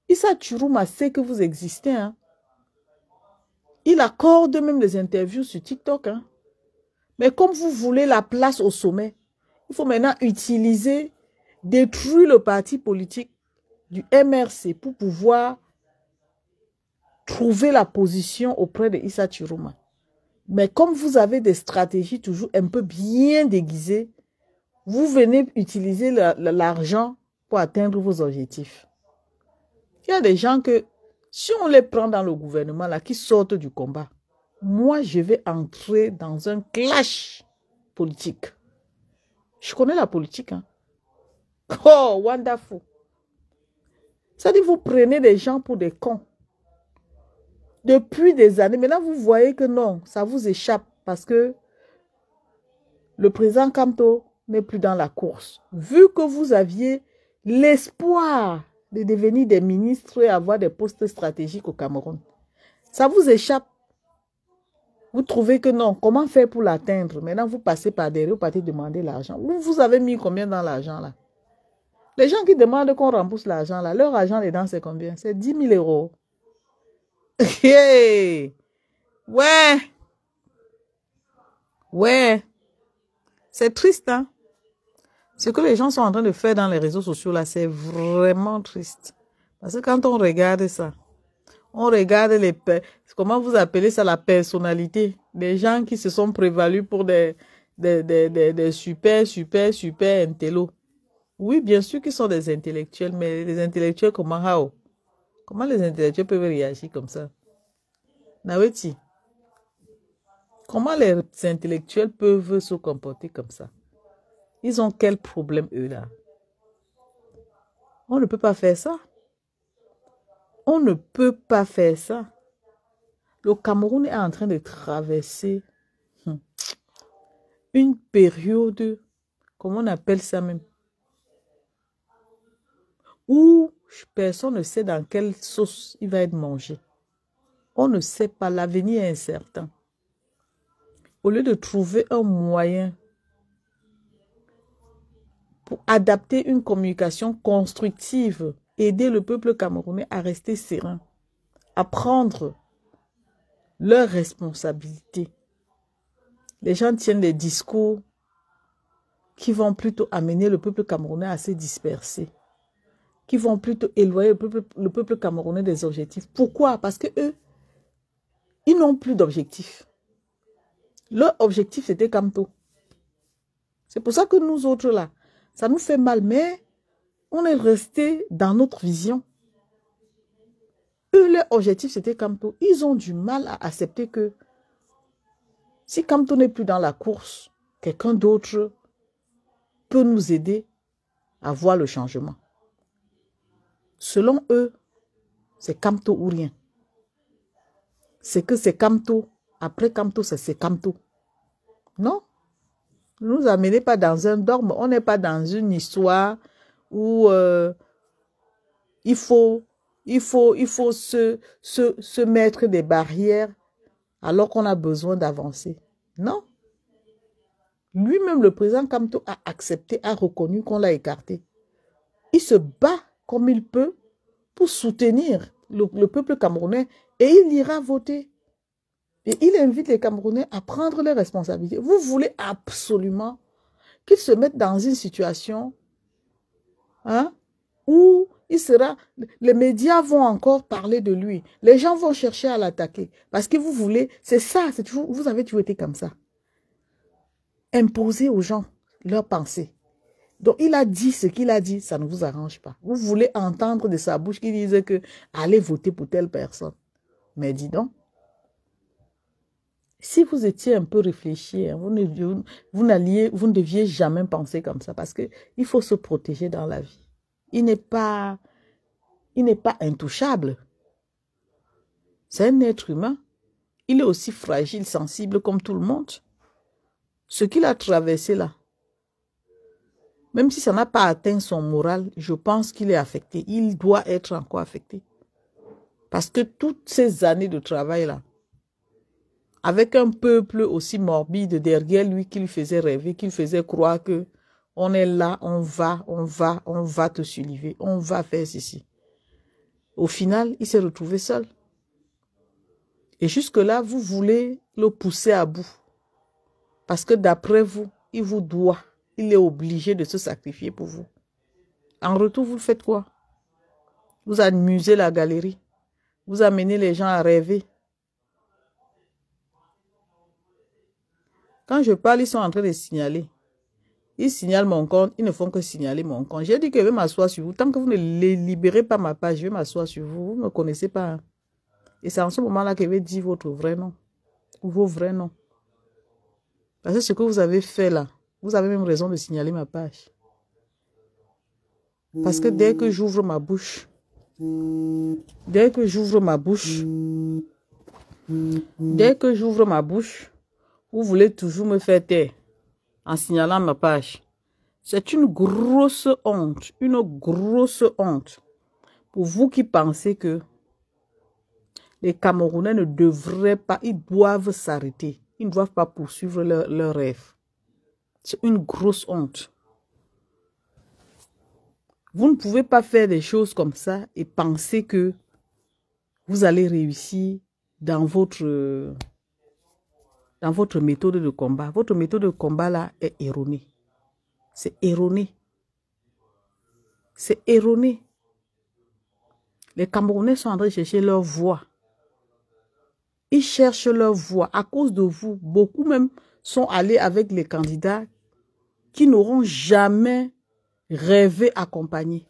Issa Chourouma sait que vous existez. Hein. Il accorde même les interviews sur TikTok. Hein. Mais comme vous voulez la place au sommet, il faut maintenant détruire le parti politique du MRC pour pouvoir trouver la position auprès de Issa Chourouma. Mais comme vous avez des stratégies toujours un peu bien déguisées, vous venez utiliser l'argent pour atteindre vos objectifs. Il y a des gens que, si on les prend dans le gouvernement, là, qui sortent du combat, moi, je vais entrer dans un clash politique. Je connais la politique. Hein. Oh, wonderful. C'est-à-dire, vous prenez des gens pour des cons. Depuis des années, maintenant, vous voyez que non, ça vous échappe parce que le président Kamto n'est plus dans la course. Vu que vous aviez l'espoir de devenir des ministres et avoir des postes stratégiques au Cameroun, ça vous échappe. Vous trouvez que non, comment faire pour l'atteindre? Maintenant, vous passez par derrière, vous partez demander l'argent. Vous avez mis combien dans l'argent là? Les gens qui demandent qu'on rembourse l'argent là, leur argent dedans c'est combien? C'est 10 000 euros. Hey! Ouais! Ouais! C'est triste, hein? Ce que les gens sont en train de faire dans les réseaux sociaux là, c'est vraiment triste. Parce que quand on regarde ça, on regarde comment vous appelez ça, la personnalité. Des gens qui se sont prévalus pour des super intellos. Oui, bien sûr qu'ils sont des intellectuels, mais les intellectuels comment les intellectuels peuvent réagir comme ça? Naweti, comment les intellectuels peuvent se comporter comme ça? Ils ont quel problème, eux, là? On ne peut pas faire ça. On ne peut pas faire ça. Le Cameroun est en train de traverser une période, comment on appelle ça même, où personne ne sait dans quelle sauce il va être mangé. On ne sait pas, l'avenir est incertain. Au lieu de trouver un moyen pour adapter une communication constructive, aider le peuple camerounais à rester serein, à prendre leurs responsabilités. Les gens tiennent des discours qui vont plutôt amener le peuple camerounais à se disperser, qui vont plutôt éloigner le peuple camerounais des objectifs. Pourquoi? Parce que eux, ils n'ont plus d'objectifs. Leur objectif, c'était Kamto. C'est pour ça que nous autres, là, ça nous fait mal, mais on est resté dans notre vision. Eux, leur objectif, c'était Kamto. Ils ont du mal à accepter que si Kamto n'est plus dans la course, quelqu'un d'autre peut nous aider à voir le changement. Selon eux, c'est Kamto ou rien. C'est que c'est Kamto. Après Kamto, c'est Kamto. Non. Ne nous amenez pas dans un dogme. On n'est pas dans une histoire où il faut se mettre des barrières alors qu'on a besoin d'avancer. Non. Lui-même, le président Kamto a accepté, a reconnu qu'on l'a écarté. Il se bat comme il peut pour soutenir le peuple camerounais et il ira voter. Et il invite les Camerounais à prendre leurs responsabilités. Vous voulez absolument qu'ils se mettent dans une situation où les médias vont encore parler de lui. Les gens vont chercher à l'attaquer. Parce que vous voulez, c'est ça, vous avez toujours été comme ça. Imposer aux gens leurs pensées. Donc, il a dit ce qu'il a dit, ça ne vous arrange pas. Vous voulez entendre de sa bouche qu'il disait que allez voter pour telle personne. Mais dis donc, si vous étiez un peu réfléchi, vous ne deviez jamais penser comme ça parce qu'il faut se protéger dans la vie. Il n'est pas Il n'est pas intouchable. C'est un être humain. Il est aussi fragile, sensible comme tout le monde. Ce qu'il a traversé là, même si ça n'a pas atteint son moral, je pense qu'il est affecté. Il doit être encore affecté. Parce que toutes ces années de travail là, avec un peuple aussi morbide derrière lui qui lui faisait rêver, qui lui faisait croire que on est là, on va te soulever, on va faire ceci. Au final, il s'est retrouvé seul. Et jusque-là, vous voulez le pousser à bout. Parce que d'après vous, il vous doit. Il est obligé de se sacrifier pour vous. En retour, vous faites quoi? Vous amusez la galerie. Vous amenez les gens à rêver. Quand je parle, ils sont en train de signaler. Ils signalent mon compte. Ils ne font que signaler mon compte. J'ai dit que je vais m'asseoir sur vous. Tant que vous ne libérez pas ma page, je vais m'asseoir sur vous. Vous ne me connaissez pas. Et c'est en ce moment-là que je vais dire votre vrai nom. Ou vos vrais noms. Parce que ce que vous avez fait là, vous avez même raison de signaler ma page. Parce que dès que j'ouvre ma bouche, vous voulez toujours me faire taire en signalant ma page. C'est une grosse honte pour vous qui pensez que les Camerounais ne devraient pas, ils doivent s'arrêter. Ils ne doivent pas poursuivre leur rêve. C'est une grosse honte. Vous ne pouvez pas faire des choses comme ça et penser que vous allez réussir dans votre méthode de combat. Votre méthode de combat là est erronée. C'est erroné. C'est erroné. Les Camerounais sont en train de chercher leur voie. Ils cherchent leur voie. À cause de vous, beaucoup même sont allés avec les candidats qui n'auront jamais rêvé accompagner.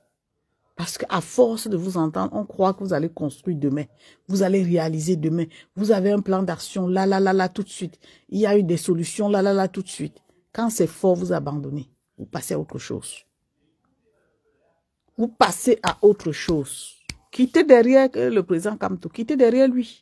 Parce qu'à force de vous entendre, on croit que vous allez construire demain. Vous allez réaliser demain. Vous avez un plan d'action là, tout de suite. Il y a eu des solutions là, tout de suite. Quand c'est fort, vous abandonnez. Vous passez à autre chose. Vous passez à autre chose. Quittez derrière le président Kamto. Quittez derrière lui.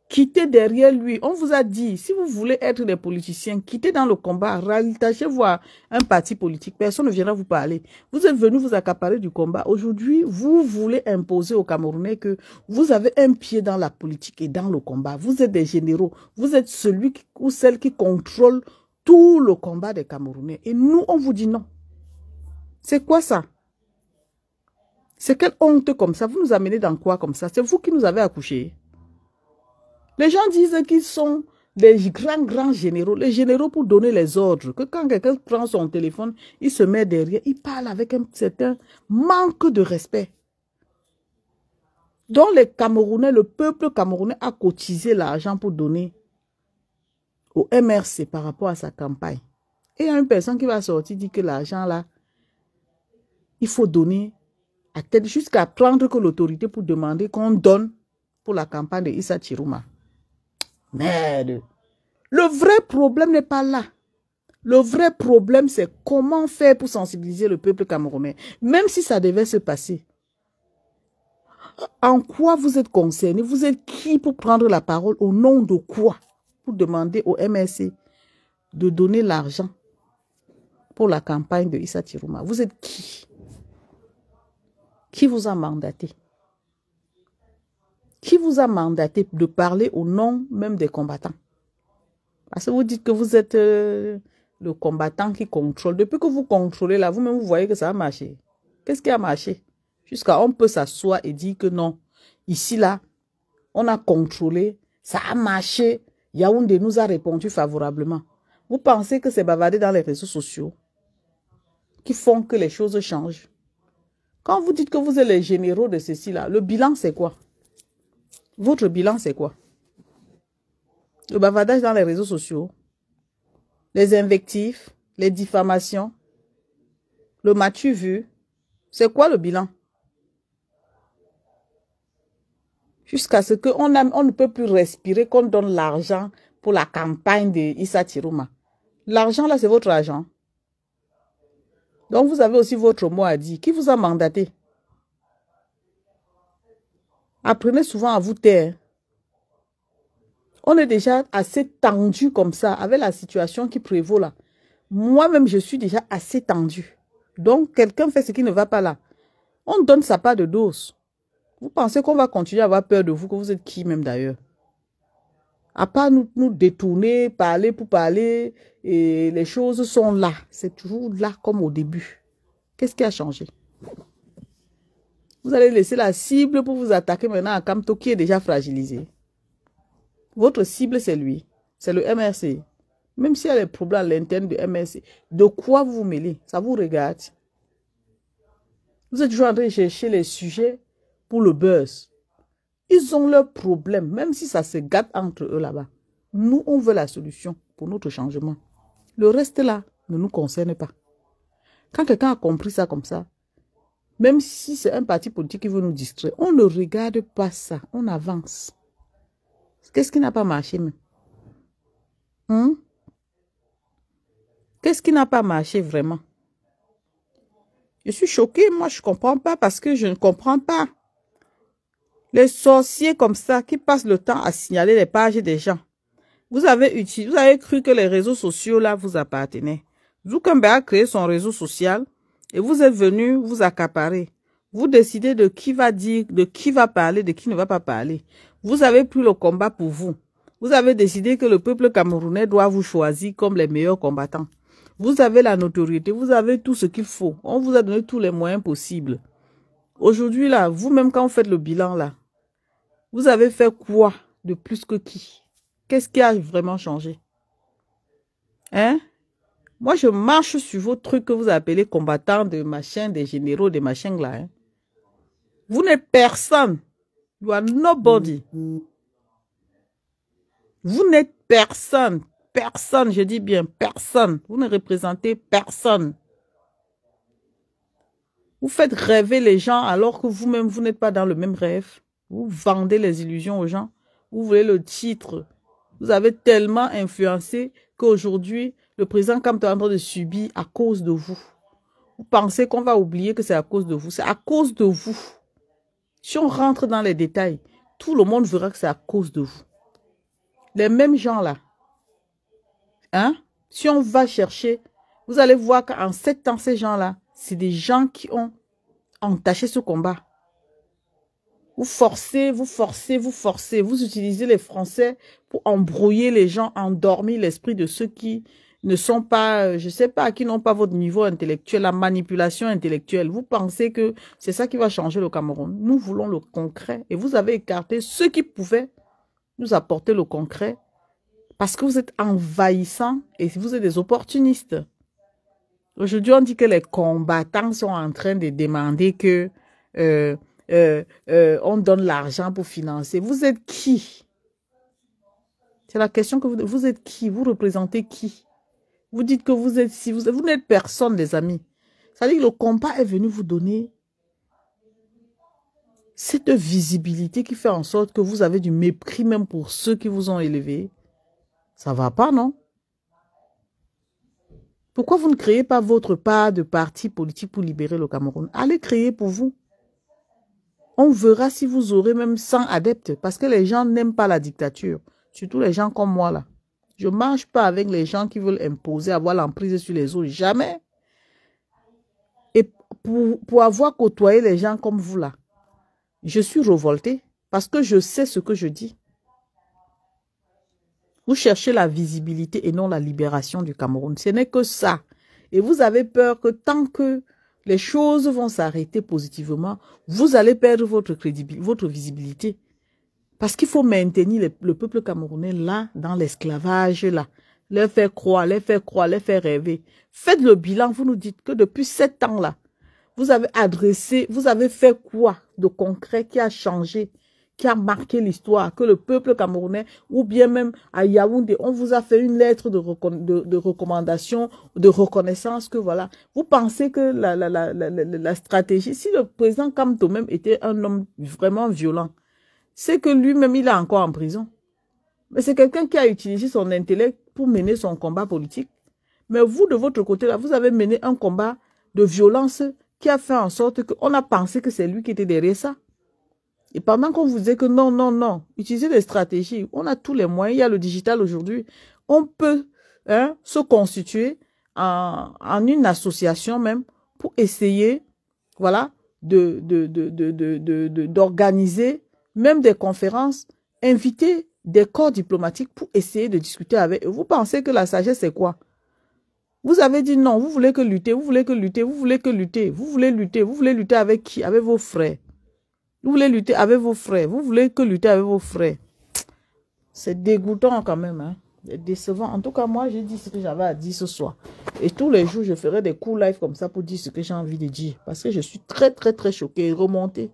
Quittez derrière lui. On vous a dit, si vous voulez être des politiciens, quittez dans le combat. Rattachez-vous à un parti politique. Personne ne viendra vous parler. Vous êtes venu vous accaparer du combat. Aujourd'hui, vous voulez imposer aux Camerounais que vous avez un pied dans la politique et dans le combat. Vous êtes des généraux. Vous êtes celui ou celle qui contrôle tout le combat des Camerounais. Et nous, on vous dit non. C'est quoi ça? C'est quelle honte comme ça? Vous nous amenez dans quoi comme ça? C'est vous qui nous avez accouchés. Les gens disent qu'ils sont des grands généraux. Les généraux pour donner les ordres. Que quand quelqu'un prend son téléphone, il se met derrière, il parle avec un certain manque de respect. Donc les Camerounais, le peuple camerounais a cotisé l'argent pour donner au MRC par rapport à sa campagne. Et il y a une personne qui va sortir dire que l'argent là, il faut donner à tête jusqu'à prendre que l'autorité pour demander qu'on donne pour la campagne de Issa Chiruma. Merde. Le vrai problème n'est pas là. Le vrai problème, c'est comment faire pour sensibiliser le peuple camerounais. Même si ça devait se passer. En quoi vous êtes concerné? Vous êtes qui pour prendre la parole? Au nom de quoi? Pour demander au MRC de donner l'argent pour la campagne de Issa Chiruma. Vous êtes qui? Qui vous a mandaté? Qui vous a mandaté de parler au nom même des combattants? Parce que vous dites que vous êtes le combattant qui contrôle. Depuis que vous contrôlez là, vous-même vous voyez que ça a marché. Qu'est-ce qui a marché? Jusqu'à on peut s'asseoir et dire que non. Ici là, on a contrôlé, ça a marché. Yaoundé nous a répondu favorablement. Vous pensez que c'est bavarder dans les réseaux sociaux qui font que les choses changent? Quand vous dites que vous êtes les généraux de ceci là, le bilan c'est quoi? Votre bilan, c'est quoi? Le bavardage dans les réseaux sociaux, les invectives, les diffamations, le m'as-tu vu? C'est quoi le bilan? Jusqu'à ce qu'on ne peut plus respirer, qu'on donne l'argent pour la campagne de Issa Chiruma. L'argent, là, c'est votre argent. Donc, vous avez aussi votre mot à dire. Qui vous a mandaté? Apprenez souvent à vous taire. On est déjà assez tendu comme ça, avec la situation qui prévaut là. Moi-même, je suis déjà assez tendu. Donc, quelqu'un fait ce qui ne va pas là. On donne sa part de dose. Vous pensez qu'on va continuer à avoir peur de vous, que vous êtes qui même d'ailleurs? À part nous détourner, parler pour parler, et les choses sont là. C'est toujours là comme au début. Qu'est-ce qui a changé? Vous allez laisser la cible pour vous attaquer maintenant à Kamto qui est déjà fragilisé. Votre cible, c'est lui. C'est le MRC. Même s'il y a des problèmes à l'interne du MRC, de quoi vous vous mêlez? Ça vous regarde. Vous êtes toujours en train de chercher les sujets pour le buzz. Ils ont leurs problèmes, même si ça se gâte entre eux là-bas. Nous, on veut la solution pour notre changement. Le reste là ne nous concerne pas. Quand quelqu'un a compris ça comme ça, même si c'est un parti politique qui veut nous distraire, on ne regarde pas ça, on avance. Qu'est-ce qui n'a pas marché même? Qu'est-ce qui n'a pas marché vraiment? Je suis choquée, moi je ne comprends pas parce que je ne comprends pas. Les sorciers comme ça qui passent le temps à signaler les pages des gens. Vous avez cru que les réseaux sociaux là vous appartenaient. Zuckerberg a créé son réseau social et vous êtes venu vous accaparer. Vous décidez de qui va dire, de qui va parler, de qui ne va pas parler. Vous avez pris le combat pour vous. Vous avez décidé que le peuple camerounais doit vous choisir comme les meilleurs combattants. Vous avez la notoriété, vous avez tout ce qu'il faut. On vous a donné tous les moyens possibles. Aujourd'hui, là, vous-même, quand vous faites le bilan, là, vous avez fait quoi de plus que qui? Qu'est-ce qui a vraiment changé? Hein? Moi, je marche sur vos trucs que vous appelez combattants de machin, des généraux, des machins là. Hein? Vous n'êtes personne. You are nobody. Vous n'êtes personne. Personne, je dis bien personne. Vous ne représentez personne. Vous faites rêver les gens alors que vous-même, vous n'êtes pas dans le même rêve. Vous vendez les illusions aux gens. Vous voulez le titre. Vous avez tellement influencé qu'aujourd'hui, le président Kamto est en train de subir à cause de vous. Vous pensez qu'on va oublier que c'est à cause de vous. C'est à cause de vous. Si on rentre dans les détails, tout le monde verra que c'est à cause de vous. Les mêmes gens là. Hein? Si on va chercher, vous allez voir qu'en 7 ans, ces gens-là, c'est des gens qui ont entaché ce combat. Vous forcez, vous forcez, vous forcez. Vous utilisez les Français pour embrouiller les gens, endormir l'esprit de ceux qui ne sont pas, je ne sais pas, qui n'ont pas votre niveau intellectuel, la manipulation intellectuelle. Vous pensez que c'est ça qui va changer le Cameroun. Nous voulons le concret. Et vous avez écarté ceux qui pouvaient nous apporter le concret parce que vous êtes envahissants et vous êtes des opportunistes. Aujourd'hui, on dit que les combattants sont en train de demander que on donne l'argent pour financer. Vous êtes qui? C'est la question que vous êtes qui? Vous représentez qui? Vous dites que vous êtes si vous n'êtes personne, les amis. Ça veut dire que le combat est venu vous donner cette visibilité qui fait en sorte que vous avez du mépris même pour ceux qui vous ont élevé. Ça va pas, non? Pourquoi vous ne créez pas votre part de parti politique pour libérer le Cameroun? Allez créer pour vous. On verra si vous aurez même 100 adeptes. Parce que les gens n'aiment pas la dictature. Surtout les gens comme moi là. Je ne marche pas avec les gens qui veulent imposer, avoir l'emprise sur les autres. Jamais. Et pour avoir côtoyé les gens comme vous là, je suis révoltée. Parce que je sais ce que je dis. Vous cherchez la visibilité et non la libération du Cameroun. Ce n'est que ça. Et vous avez peur que tant que les choses vont s'arrêter positivement, vous allez perdre votre crédibilité, votre visibilité. Parce qu'il faut maintenir le peuple camerounais là, dans l'esclavage là. Les faire croire, les faire croire, les faire rêver. Faites le bilan, vous nous dites que depuis 7 ans là, vous avez adressé, vous avez fait quoi de concret qui a changé, qui a marqué l'histoire, que le peuple camerounais, ou bien même à Yaoundé, on vous a fait une lettre de recommandation, de reconnaissance, que voilà. Vous pensez que la stratégie, si le président Kamto même était un homme vraiment violent, c'est que lui-même, il est encore en prison. Mais c'est quelqu'un qui a utilisé son intellect pour mener son combat politique. Mais vous, de votre côté, là, vous avez mené un combat de violence qui a fait en sorte qu'on a pensé que c'est lui qui était derrière ça. Et pendant qu'on vous dit que non, non, non, utilisez des stratégies. On a tous les moyens. Il y a le digital aujourd'hui. On peut se constituer en une association même pour essayer, voilà, d'organiser même des conférences, inviter des corps diplomatiques pour essayer de discuter avec eux. Vous pensez que la sagesse, c'est quoi? Vous avez dit non, vous voulez que lutter, vous voulez que lutter, vous voulez que lutter, vous voulez lutter avec qui? Avec vos frères. Vous voulez lutter avec vos frères, vous voulez que lutter avec vos frères. C'est dégoûtant quand même, hein. C'est décevant. En tout cas, moi, j'ai dit ce que j'avais à dire ce soir. Et tous les jours, je ferai des cours live comme ça pour dire ce que j'ai envie de dire. Parce que je suis très, très, très choquée et remontée.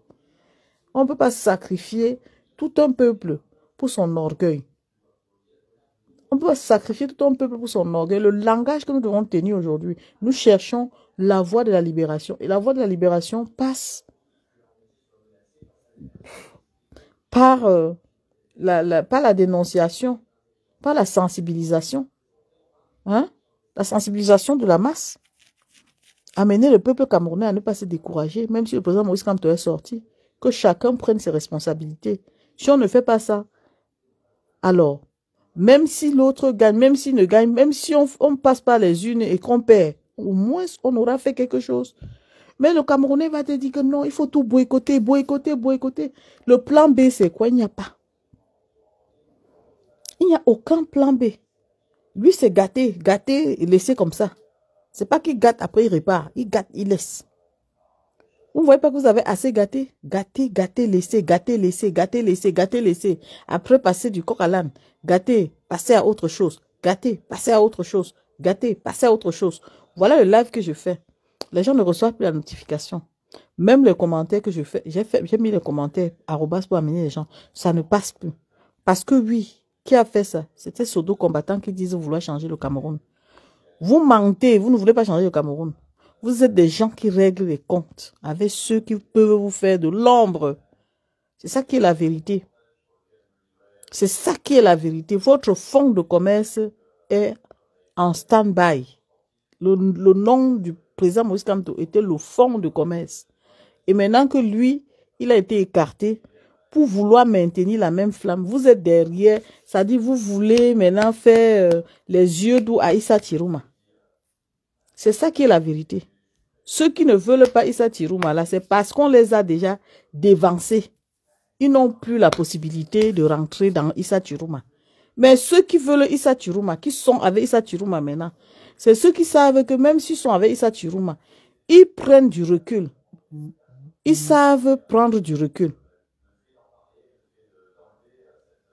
On ne peut pas sacrifier tout un peuple pour son orgueil. On peut sacrifier tout un peuple pour son orgueil. Le langage que nous devons tenir aujourd'hui, nous cherchons la voie de la libération. Et la voie de la libération passe par, par la dénonciation, par la sensibilisation. Hein? La sensibilisation de la masse. Amener le peuple camerounais à ne pas se décourager, même si le président Moïse Kamto est sorti. Que chacun prenne ses responsabilités. Si on ne fait pas ça, alors, même si l'autre gagne, même s'il ne gagne, même si on passe par les unes et qu'on perd, au moins on aura fait quelque chose. Mais le Camerounais va te dire que non, il faut tout boycotter, boycotter, boycotter. Le plan B, c'est quoi? Il n'y a pas. Il n'y a aucun plan B. Lui, c'est gâter, gâter et laisser comme ça. C'est pas qu'il gâte, après il répare. Il gâte, il laisse. Vous ne voyez pas que vous avez assez gâté? Gâter, gâter, laisser, gâter, laisser, gâter, laisser, gâter, laisser. Après, passer du coq à l'âne. Gâter, passer à autre chose. Gâter, passer à autre chose. Gâter, passer à autre chose. Voilà le live que je fais. Les gens ne reçoivent plus la notification. Même les commentaires que je fais, j'ai mis les commentaires arrobas pour amener les gens. Ça ne passe plus. Parce que oui, qui a fait ça? C'était Sodo combattant qui disait vouloir changer le Cameroun. Vous mentez, vous ne voulez pas changer le Cameroun. Vous êtes des gens qui règlent les comptes avec ceux qui peuvent vous faire de l'ombre. C'est ça qui est la vérité. C'est ça qui est la vérité. Votre fonds de commerce est en stand-by. Le nom du président Moïse Kamto était le fonds de commerce. Et maintenant que lui, il a été écarté pour vouloir maintenir la même flamme, vous êtes derrière. Ça dit, vous voulez maintenant faire les yeux doux à Issa Tirouma. C'est ça qui est la vérité. Ceux qui ne veulent pas Issa Tirouma, là, c'est parce qu'on les a déjà dévancés. Ils n'ont plus la possibilité de rentrer dans Issa Tirouma. Mais ceux qui veulent Issa Tirouma, qui sont avec Issa Tirouma maintenant, c'est ceux qui savent que même s'ils sont avec Issa Tirouma, ils prennent du recul. Ils savent prendre du recul.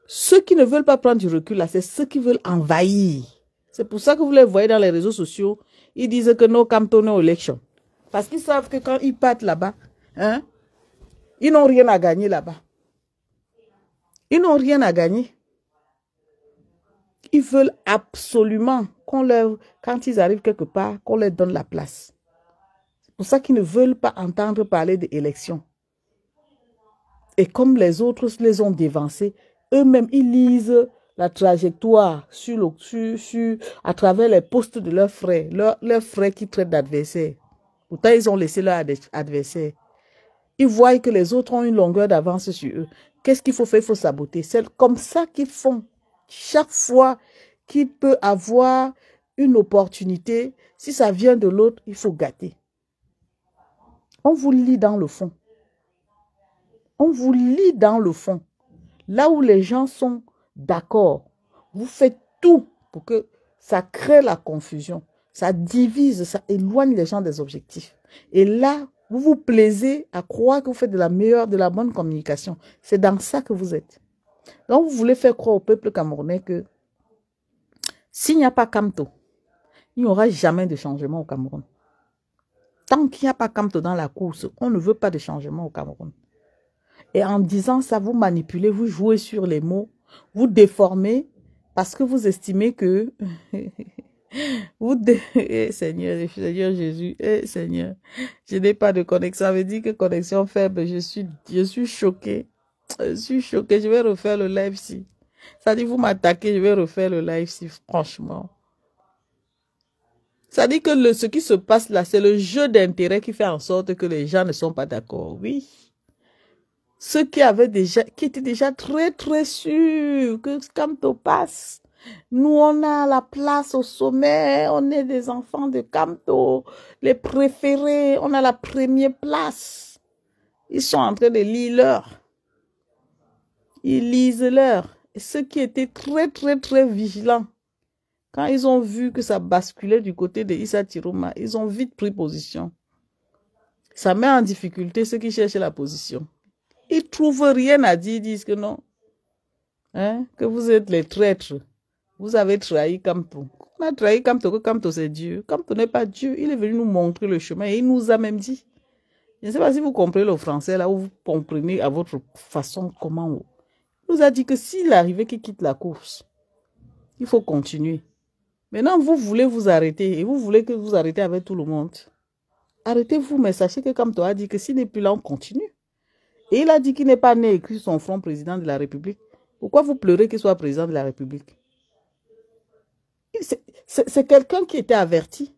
Ceux qui ne veulent pas prendre du recul, là, c'est ceux qui veulent envahir. C'est pour ça que vous les voyez dans les réseaux sociaux. Ils disent que no Kamto, no election. Parce qu'ils savent que quand ils partent là-bas, hein, ils n'ont rien à gagner là-bas. Ils n'ont rien à gagner. Ils veulent absolument qu'on leur, quand ils arrivent quelque part, qu'on leur donne la place. C'est pour ça qu'ils ne veulent pas entendre parler d'élections. Et comme les autres les ont dévancés, eux-mêmes, ils lisent la trajectoire à travers les postes de leurs frères, leurs frères qui traitent d'adversaires. Pourtant, ils ont laissé leurs adversaires. Ils voient que les autres ont une longueur d'avance sur eux. Qu'est-ce qu'il faut faire? Il faut saboter. C'est comme ça qu'ils font. Chaque fois qu'il peut avoir une opportunité, si ça vient de l'autre, il faut gâter. On vous lit dans le fond. On vous lit dans le fond. Là où les gens sont d'accord, vous faites tout pour que ça crée la confusion. Ça divise, ça éloigne les gens des objectifs. Et là, vous vous plaisez à croire que vous faites de la meilleure, de la bonne communication. C'est dans ça que vous êtes. Donc, vous voulez faire croire au peuple camerounais que s'il n'y a pas Kamto, il n'y aura jamais de changement au Cameroun. Tant qu'il n'y a pas Kamto dans la course, on ne veut pas de changement au Cameroun. Et en disant ça, vous manipulez, vous jouez sur les mots, vous déformez parce que vous estimez que... Seigneur Jésus, Seigneur, je n'ai pas de connexion. Ça veut dire que connexion faible, je suis choquée. Je suis choquée, je vais refaire le live si. Ça dit, vous m'attaquez, je vais refaire le live si, franchement. Ça dit que ce qui se passe là, c'est le jeu d'intérêt qui fait en sorte que les gens ne sont pas d'accord. Oui. Ceux qui étaient déjà très, très sûrs que Kamto passe. Nous, on a la place au sommet, on est des enfants de Kamto, les préférés, on a la première place. Ils sont en train de lire l'heure. Ils lisent l'heure. Et ceux qui étaient très, très, très vigilants, quand ils ont vu que ça basculait du côté de Issa Tiroma, ils ont vite pris position. Ça met en difficulté ceux qui cherchent la position. Ils ne trouvent rien à dire, ils disent que non. Hein, que vous êtes les traîtres. Vous avez trahi Kamto. On a trahi Kamto, que Kamto c'est Dieu. Kamto n'est pas Dieu. Il est venu nous montrer le chemin et il nous a même dit. Je ne sais pas si vous comprenez le français là, ou vous comprenez à votre façon comment. Il nous a dit que s'il arrivait qu'il quitte la course, il faut continuer. Maintenant, vous voulez vous arrêter et vous voulez que vous arrêtez avec tout le monde. Arrêtez-vous, mais sachez que Kamto a dit que s'il n'est plus là, on continue. Et il a dit qu'il n'est pas né écrit son front président de la République. Pourquoi vous pleurez qu'il soit président de la République? C'est quelqu'un qui était averti.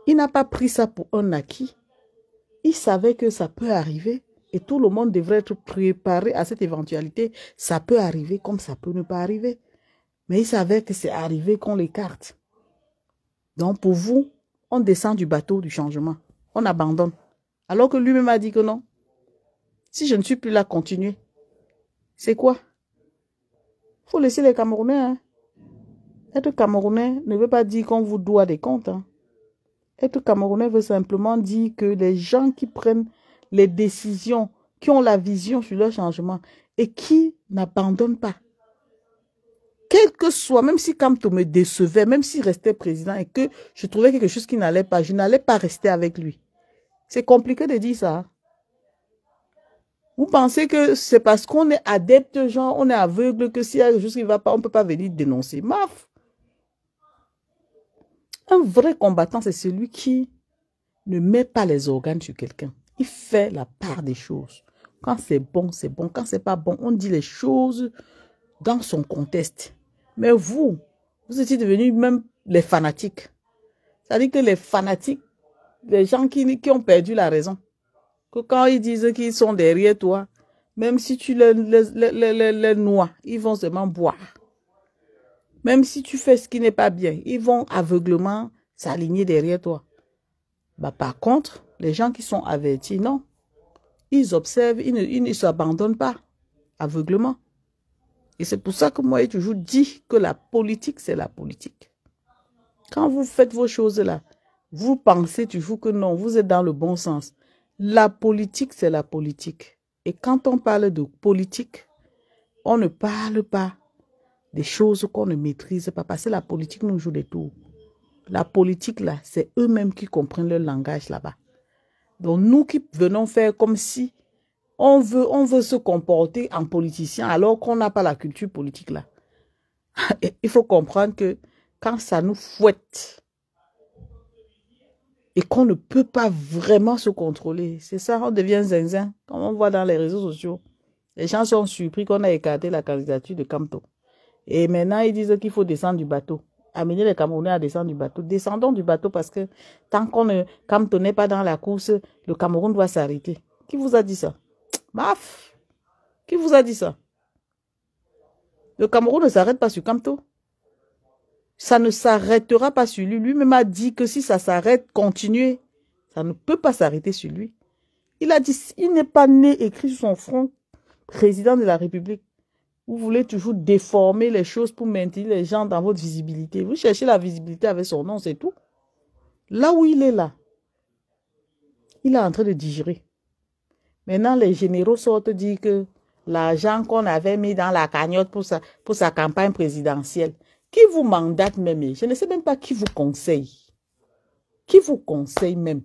Il n'a pas pris ça pour un acquis. Il savait que ça peut arriver et tout le monde devrait être préparé à cette éventualité. Ça peut arriver comme ça peut ne pas arriver. Mais il savait que c'est arrivé qu'on l'écarte. Donc pour vous, on descend du bateau du changement. On abandonne. Alors que lui-même a dit que non. Si je ne suis plus là, continuez. C'est quoi? Il faut laisser les Camerounais. Hein. Être Camerounais ne veut pas dire qu'on vous doit des comptes. Hein. Être Camerounais veut simplement dire que les gens qui prennent les décisions, qui ont la vision sur leur changement et qui n'abandonnent pas. Quel que soit, même si Kamto me décevait, même s'il restait président et que je trouvais quelque chose qui n'allait pas, je n'allais pas rester avec lui. C'est compliqué de dire ça. Vous pensez que c'est parce qu'on est adepte, genre, on est aveugle, que s'il y a quelque chose qui ne va pas, on ne peut pas venir dénoncer. Maf! Un vrai combattant, c'est celui qui ne met pas les organes sur quelqu'un. Il fait la part des choses. Quand c'est bon, c'est bon. Quand c'est pas bon, on dit les choses dans son contexte. Mais vous étiez devenus même les fanatiques. C'est-à-dire que les fanatiques, les gens qui ont perdu la raison, que quand ils disent qu'ils sont derrière toi, même si tu les noies, ils vont seulement boire. Même si tu fais ce qui n'est pas bien, ils vont aveuglement s'aligner derrière toi. Bah, par contre, les gens qui sont avertis, non. Ils observent, ils ne s'abandonnent pas aveuglement. Et c'est pour ça que moi, j'ai toujours dit que la politique, c'est la politique. Quand vous faites vos choses-là, vous pensez toujours que non, vous êtes dans le bon sens. La politique, c'est la politique. Et quand on parle de politique, on ne parle pas des choses qu'on ne maîtrise pas. Parce que la politique nous joue des tours. La politique, là, c'est eux-mêmes qui comprennent le langage là-bas. Donc, nous qui venons faire comme si on veut se comporter en politicien alors qu'on n'a pas la culture politique là. Il faut comprendre que quand ça nous fouette et qu'on ne peut pas vraiment se contrôler, c'est ça, on devient zinzin. Comme on voit dans les réseaux sociaux, les gens sont surpris qu'on a écarté la candidature de Kamto. Et maintenant, ils disent qu'il faut descendre du bateau. Amener les Camerounais à descendre du bateau. Descendons du bateau parce que tant qu'on Kamto n'est pas dans la course, le Cameroun doit s'arrêter. Qui vous a dit ça? Baf! Qui vous a dit ça? Le Cameroun ne s'arrête pas sur Kamto. Ça ne s'arrêtera pas sur lui. Lui-même a dit que si ça s'arrête, continuez. Ça ne peut pas s'arrêter sur lui. Il a dit, il n'est pas né écrit sur son front, président de la République. Vous voulez toujours déformer les choses pour maintenir les gens dans votre visibilité. Vous cherchez la visibilité avec son nom, c'est tout. Là où il est là, il est en train de digérer. Maintenant, les généraux sortent dire que l'argent qu'on avait mis dans la cagnotte pour sa campagne présidentielle, qui vous mandate même? Je ne sais même pas qui vous conseille. Qui vous conseille même?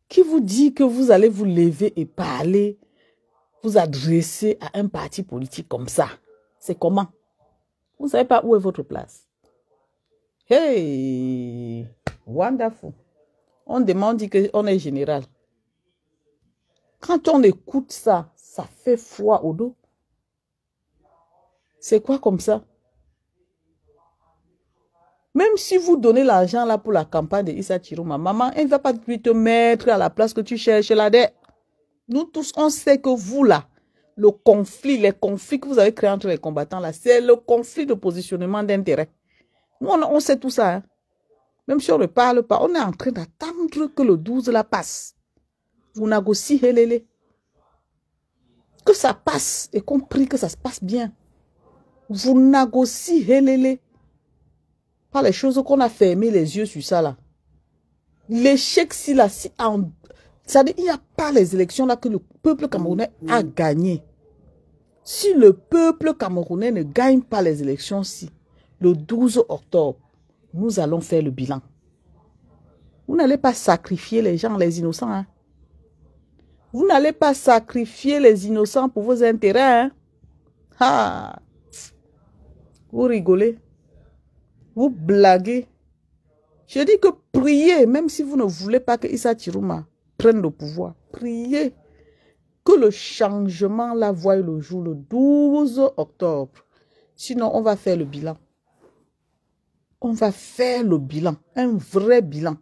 Qui vous dit que vous allez vous lever et parler, vous adresser à un parti politique comme ça? C'est comment? Vous ne savez pas où est votre place. Hey! Wonderful. On demande qu'on est général. Quand on écoute ça, ça fait froid au dos. C'est quoi comme ça? Même si vous donnez l'argent là pour la campagne de Issa Chiroma, maman, elle ne va pas te mettre à la place que tu cherches là. Nous tous, on sait que vous là, le conflit, les conflits que vous avez créés entre les combattants là, c'est le conflit de positionnement d'intérêt. Nous, on sait tout ça. Hein. Même si on ne parle pas, on est en train d'attendre que le 12 là passe. Vous négociez, helele. Que ça passe et qu'on prie que ça se passe bien. Vous négociez, helele. Pas les choses qu'on a fermé les yeux sur ça là. L'échec, si là, c'est-à-dire, il n'y a pas les élections là que le peuple camerounais a gagné. Si le peuple camerounais ne gagne pas les élections-ci, le 12 octobre, nous allons faire le bilan. Vous n'allez pas sacrifier les gens, les innocents. Hein? Vous n'allez pas sacrifier les innocents pour vos intérêts. Hein? Ah. Vous rigolez. Vous blaguez. Je dis que priez, même si vous ne voulez pas que Issa Chiroma prenne le pouvoir. Priez que le changement là voie le jour le 12 octobre. Sinon, on va faire le bilan. On va faire le bilan. Un vrai bilan.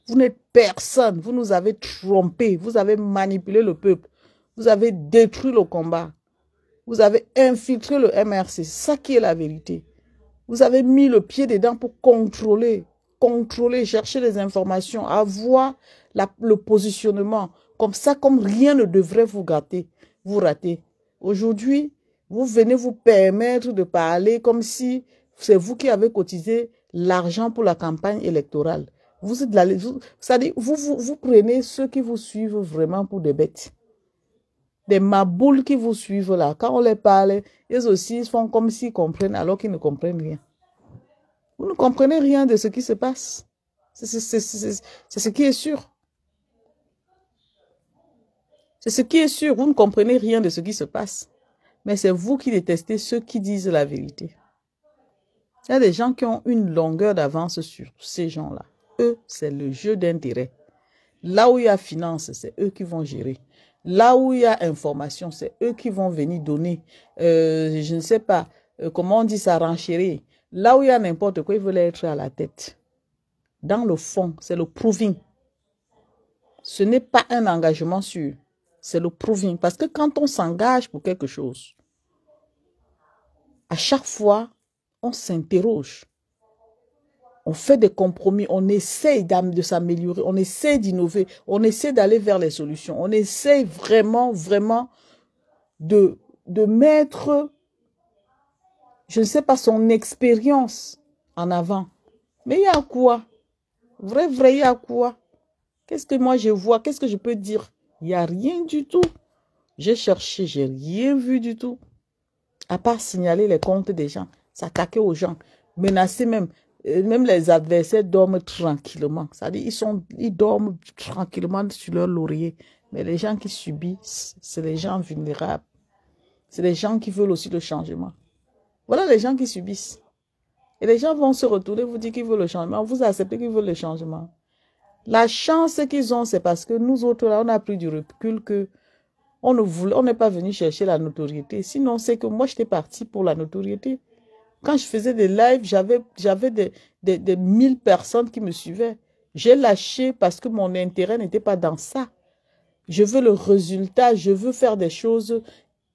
Vous n'êtes personne. Vous nous avez trompés. Vous avez manipulé le peuple. Vous avez détruit le combat. Vous avez infiltré le MRC. C'est ça qui est la vérité. Vous avez mis le pied dedans pour contrôler, chercher les informations, avoir le positionnement. Comme ça, comme rien ne devrait vous rater. Aujourd'hui, vous venez vous permettre de parler comme si c'est vous qui avez cotisé l'argent pour la campagne électorale. Vous prenez ceux qui vous suivent vraiment pour des bêtes. Des maboules qui vous suivent là. Quand on les parle, ils aussi font comme s'ils comprennent alors qu'ils ne comprennent rien. Vous ne comprenez rien de ce qui se passe. C'est ce qui est sûr. C'est ce qui est sûr. Vous ne comprenez rien de ce qui se passe. Mais c'est vous qui détestez ceux qui disent la vérité. Il y a des gens qui ont une longueur d'avance sur ces gens-là. Eux, c'est le jeu d'intérêt. Là où il y a finance, c'est eux qui vont gérer. Là où il y a information, c'est eux qui vont venir donner, je ne sais pas, comment on dit ça, renchérir. Là où il y a n'importe quoi, ils veulent être à la tête. Dans le fond, c'est le proving. Ce n'est pas un engagement sûr, c'est le proving. Parce que quand on s'engage pour quelque chose, à chaque fois, on s'interroge. On fait des compromis, on essaie de s'améliorer, on essaie d'innover, on essaie d'aller vers les solutions. On essaie vraiment, vraiment de mettre, je ne sais pas, son expérience en avant. Mais il y a quoi? Vrai, il y a quoi? Qu'est-ce que moi je vois? Qu'est-ce que je peux dire? Il n'y a rien du tout. J'ai cherché, j'ai rien vu du tout. À part signaler les comptes des gens, s'attaquer aux gens, menacer même. Même les adversaires dorment tranquillement. C'est-à-dire, ils dorment tranquillement sur leur laurier. Mais les gens qui subissent, c'est les gens vulnérables. C'est les gens qui veulent aussi le changement. Voilà les gens qui subissent. Et les gens vont se retourner, vous dire qu'ils veulent le changement. Vous acceptez qu'ils veulent le changement. La chance qu'ils ont, c'est parce que nous autres, là, on a pris du recul que on n'est pas venu chercher la notoriété. Sinon, c'est que moi, j'étais partie pour la notoriété. Quand je faisais des lives, j'avais des 1000 personnes qui me suivaient. J'ai lâché parce que mon intérêt n'était pas dans ça. Je veux le résultat, je veux faire des choses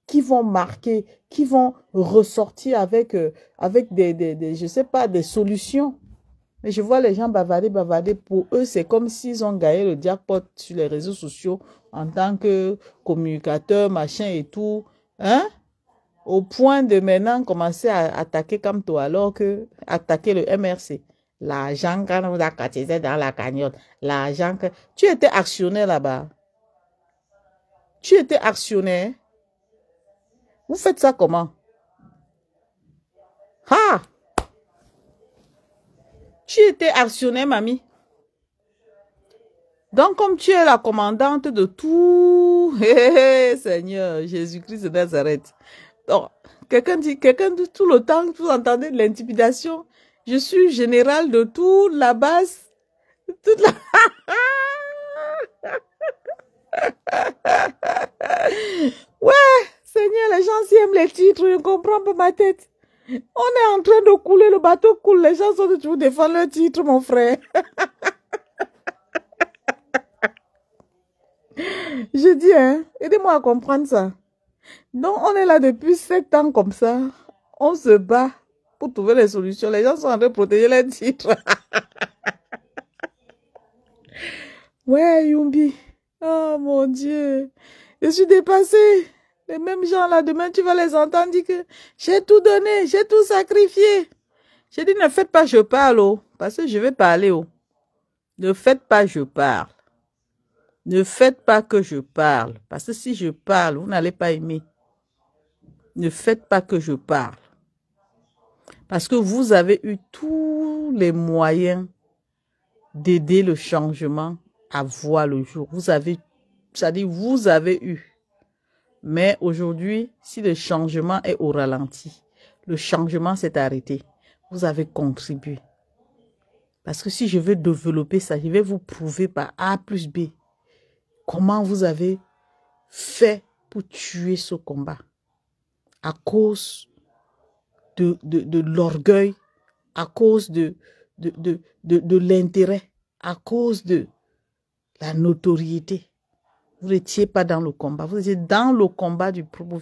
qui vont marquer, qui vont ressortir avec je sais pas, des solutions. Mais je vois les gens bavarder. Pour eux, c'est comme s'ils ont gagné le jackpot sur les réseaux sociaux en tant que communicateur, machin et tout. Hein? Au point de maintenant commencer à attaquer comme toi, alors que attaquer le MRC. L'argent qu'on vous a cotisé dans la cagnotte. L'argent que... Tu étais actionnaire là-bas. Tu étais actionnaire. Vous faites ça comment? Ah! Tu étais actionnaire, mamie. Donc, comme tu es la commandante de tout, Seigneur, Jésus-Christ de Nazareth. Donc, quelqu'un dit tout le temps, vous entendez de l'intimidation. Je suis général de toute la base. Toute la... Ouais, Seigneur, les gens s'y aiment les titres, je ne comprends pas ma tête. On est en train de couler, le bateau coule, les gens sont toujours défendre leur titre, mon frère. Je dis, hein, aidez-moi à comprendre ça. Donc, on est là depuis 7 ans comme ça. On se bat pour trouver les solutions. Les gens sont en train de protéger les titres. Ouais, Yumbi. Oh, mon Dieu. Je suis dépassée. Les mêmes gens là, demain, tu vas les entendre dire que j'ai tout donné, j'ai tout sacrifié. J'ai dit, ne faites pas, je parle, oh, parce que je vais parler, oh. Ne faites pas, je parle. Ne faites pas que je parle, parce que si je parle, vous n'allez pas aimer. Ne faites pas que je parle. Parce que vous avez eu tous les moyens d'aider le changement à voir le jour. Vous avez, c'est-à-dire vous avez eu. Mais aujourd'hui, si le changement est au ralenti, le changement s'est arrêté, vous avez contribué. Parce que si je veux développer ça, je vais vous prouver par A plus B comment vous avez fait pour tuer ce combat. À cause de l'orgueil, à cause de l'intérêt, à cause de la notoriété. Vous n'étiez pas dans le combat, vous étiez dans le combat du propre.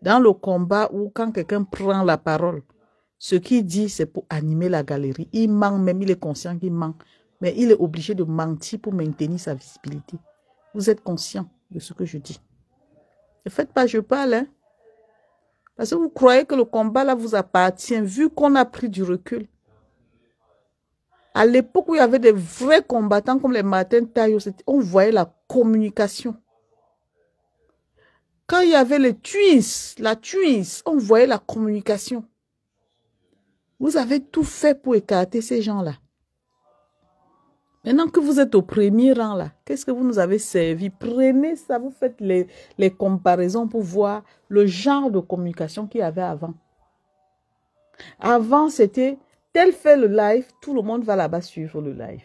Dans le combat où quand quelqu'un prend la parole, ce qu'il dit, c'est pour animer la galerie. Il ment même, il est conscient qu'il ment. Mais il est obligé de mentir pour maintenir sa visibilité. Vous êtes conscient de ce que je dis. Ne faites pas, je parle, hein. Parce que vous croyez que le combat là vous appartient, vu qu'on a pris du recul. À l'époque où il y avait des vrais combattants comme les Martin Tayo, on voyait la communication. Quand il y avait les la twins, on voyait la communication. Vous avez tout fait pour écarter ces gens-là. Maintenant que vous êtes au premier rang là, qu'est-ce que vous nous avez servi? Prenez ça, vous faites les comparaisons pour voir le genre de communication qu'il y avait avant. Avant, c'était tel fait le live, tout le monde va là-bas suivre le live.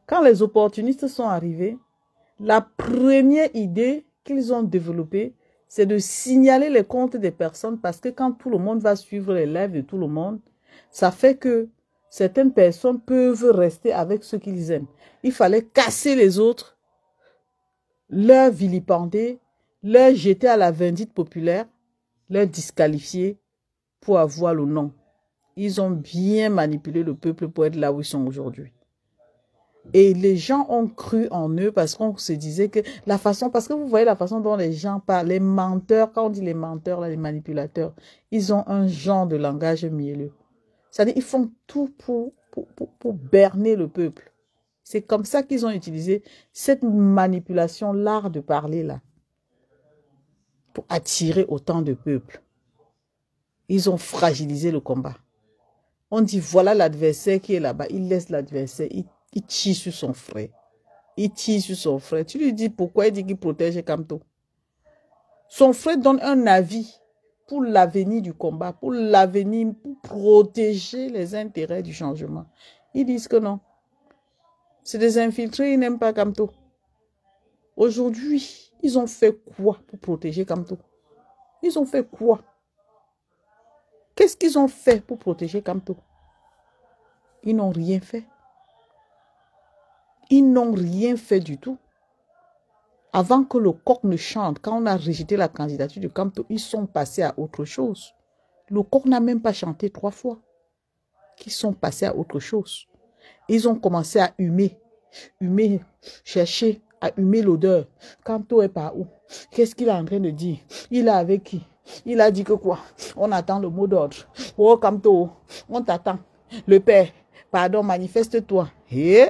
Quand les opportunistes sont arrivés, la première idée qu'ils ont développée, c'est de signaler les comptes des personnes parce que quand tout le monde va suivre les lives de tout le monde, ça fait que certaines personnes peuvent rester avec ceux qu'ils aiment. Il fallait casser les autres, leur vilipender, leur jeter à la vindicte populaire, leur disqualifier pour avoir le nom. Ils ont bien manipulé le peuple pour être là où ils sont aujourd'hui. Et les gens ont cru en eux parce qu'on se disait que la façon, parce que vous voyez la façon dont les gens parlent, les menteurs, quand on dit les menteurs, là, les manipulateurs, ils ont un genre de langage mielleux. C'est-à-dire ils font tout pour berner le peuple. C'est comme ça qu'ils ont utilisé cette manipulation, l'art de parler là, pour attirer autant de peuple. Ils ont fragilisé le combat. On dit voilà l'adversaire qui est là-bas, il laisse l'adversaire, il tire sur son frère. Il tire sur son frère. Tu lui dis pourquoi il dit qu'il protège Kamto. Son frère donne un avis pour l'avenir du combat, pour l'avenir, pour protéger les intérêts du changement. Ils disent que non. C'est des infiltrés, ils n'aiment pas Kamto. Aujourd'hui, ils ont fait quoi pour protéger Kamto? Ils ont fait quoi? Qu'est-ce qu'ils ont fait pour protéger Kamto? Ils n'ont rien fait. Ils n'ont rien fait du tout. Avant que le coq ne chante, quand on a rejeté la candidature de Kamto, ils sont passés à autre chose. Le coq n'a même pas chanté 3 fois. Ils sont passés à autre chose. Ils ont commencé à humer, chercher, à humer l'odeur. Kamto est par où? Qu'est-ce qu'il est en train de dire? Il est avec qui? Il a dit que quoi? On attend le mot d'ordre. Oh Kamto, on t'attend. Le père, pardon, manifeste-toi. Et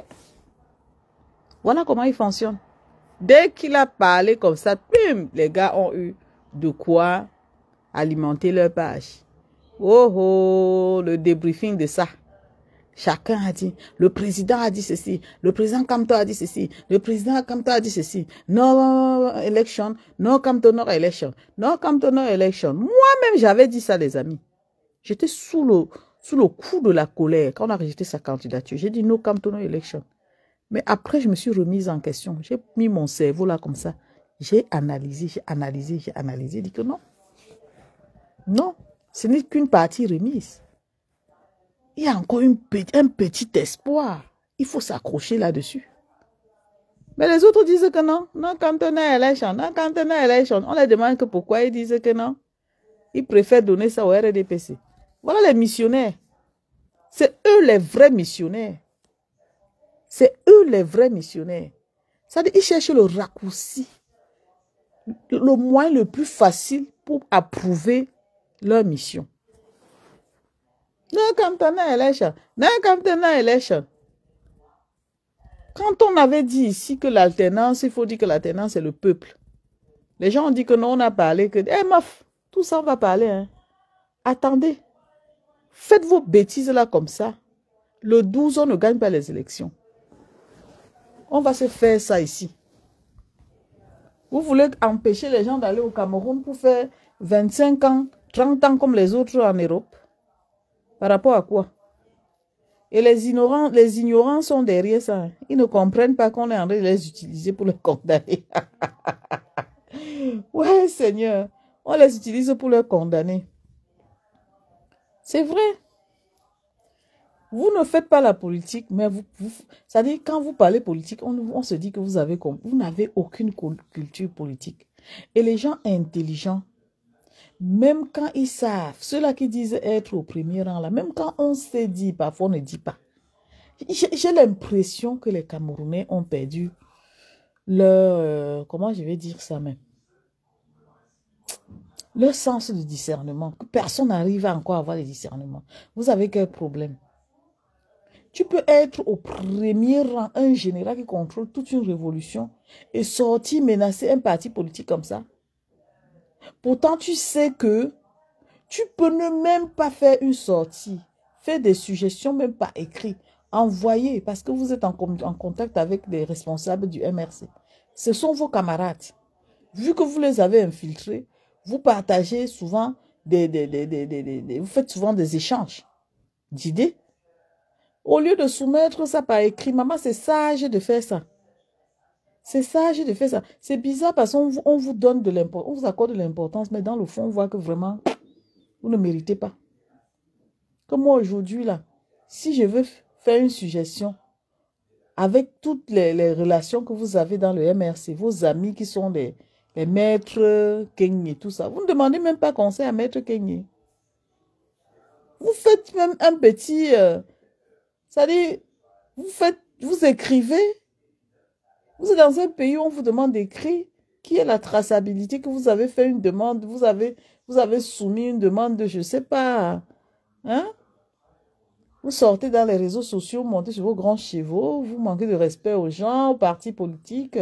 voilà comment il fonctionne. Dès qu'il a parlé comme ça, pim, les gars ont eu de quoi alimenter leur page. Oh oh, le débriefing de ça. Chacun a dit, le président a dit ceci, le président Kamto a dit ceci, le président Kamto a dit ceci. No election, no Kamto, no election, no Kamto, no election. Moi-même, j'avais dit ça, les amis. J'étais sous le coup de la colère quand on a rejeté sa candidature. J'ai dit no Kamto, no election. Mais après, je me suis remise en question. J'ai mis mon cerveau là comme ça. J'ai analysé, j'ai dit que non. Non, Ce n'est qu'une partie remise. Il y a encore un petit espoir. Il faut s'accrocher là-dessus. Mais les autres disent que non. Non, quand on a élection, non, quand on a élection. On leur demande que pourquoi ils disent que non. Ils préfèrent donner ça au RDPC. Voilà les missionnaires. C'est eux les vrais missionnaires. C'est eux les vrais missionnaires. C'est-à-dire qu'ils cherchent le raccourci, le moyen le plus facile pour approuver leur mission. Non, quand on a élection. Non, quand on a élection. Quand on avait dit ici que l'alternance, il faut dire que l'alternance, c'est le peuple. Les gens ont dit que non, on a parlé que... Eh, meuf, tout ça, on va parler. Hein. Attendez. Faites vos bêtises là comme ça. Le 12, on ne gagne pas les élections. On va se faire ça ici. Vous voulez empêcher les gens d'aller au Cameroun pour faire 25 ans, 30 ans comme les autres en Europe? Par rapport à quoi? Et les ignorants sont derrière ça. Ils ne comprennent pas qu'on est en train de les utiliser pour les condamner. Ouais, Seigneur. On les utilise pour les condamner. C'est vrai. Vous ne faites pas la politique, mais c'est-à-dire quand vous parlez politique, on se dit que vous n'avez aucune culture politique. Et les gens intelligents, même quand ils savent, ceux-là qui disent être au premier rang, là, même quand on sait dire, parfois on ne dit pas. J'ai l'impression que les Camerounais ont perdu leur, comment je vais dire ça même, leur sens de discernement. Personne n'arrive à encore avoir le discernement. Vous avez quel problème? Tu peux être au premier rang, un général qui contrôle toute une révolution et sortir menacer un parti politique comme ça. Pourtant, tu sais que tu peux ne même pas faire une sortie, faire des suggestions, même pas écrites, envoyer, parce que vous êtes en contact avec des responsables du MRC. Ce sont vos camarades. Vu que vous les avez infiltrés, vous partagez souvent vous faites souvent des échanges d'idées. Au lieu de soumettre ça par écrit, maman, c'est sage de faire ça. C'est sage de faire ça. C'est bizarre parce qu'on vous donne de l'importance, on vous accorde de l'importance, mais dans le fond, on voit que vraiment, vous ne méritez pas. Comme moi aujourd'hui, là, si je veux faire une suggestion, avec toutes les relations que vous avez dans le MRC, vos amis qui sont les maîtres Kenyé, tout ça, vous ne demandez même pas conseil à maître Kenyé. Vous faites même un petit... c'est-à-dire, vous écrivez, vous êtes dans un pays où on vous demande d'écrire, qui est la traçabilité que vous avez fait une demande, vous avez soumis une demande de, je ne sais pas, hein? Vous sortez dans les réseaux sociaux, montez sur vos grands chevaux, vous manquez de respect aux gens, aux partis politiques.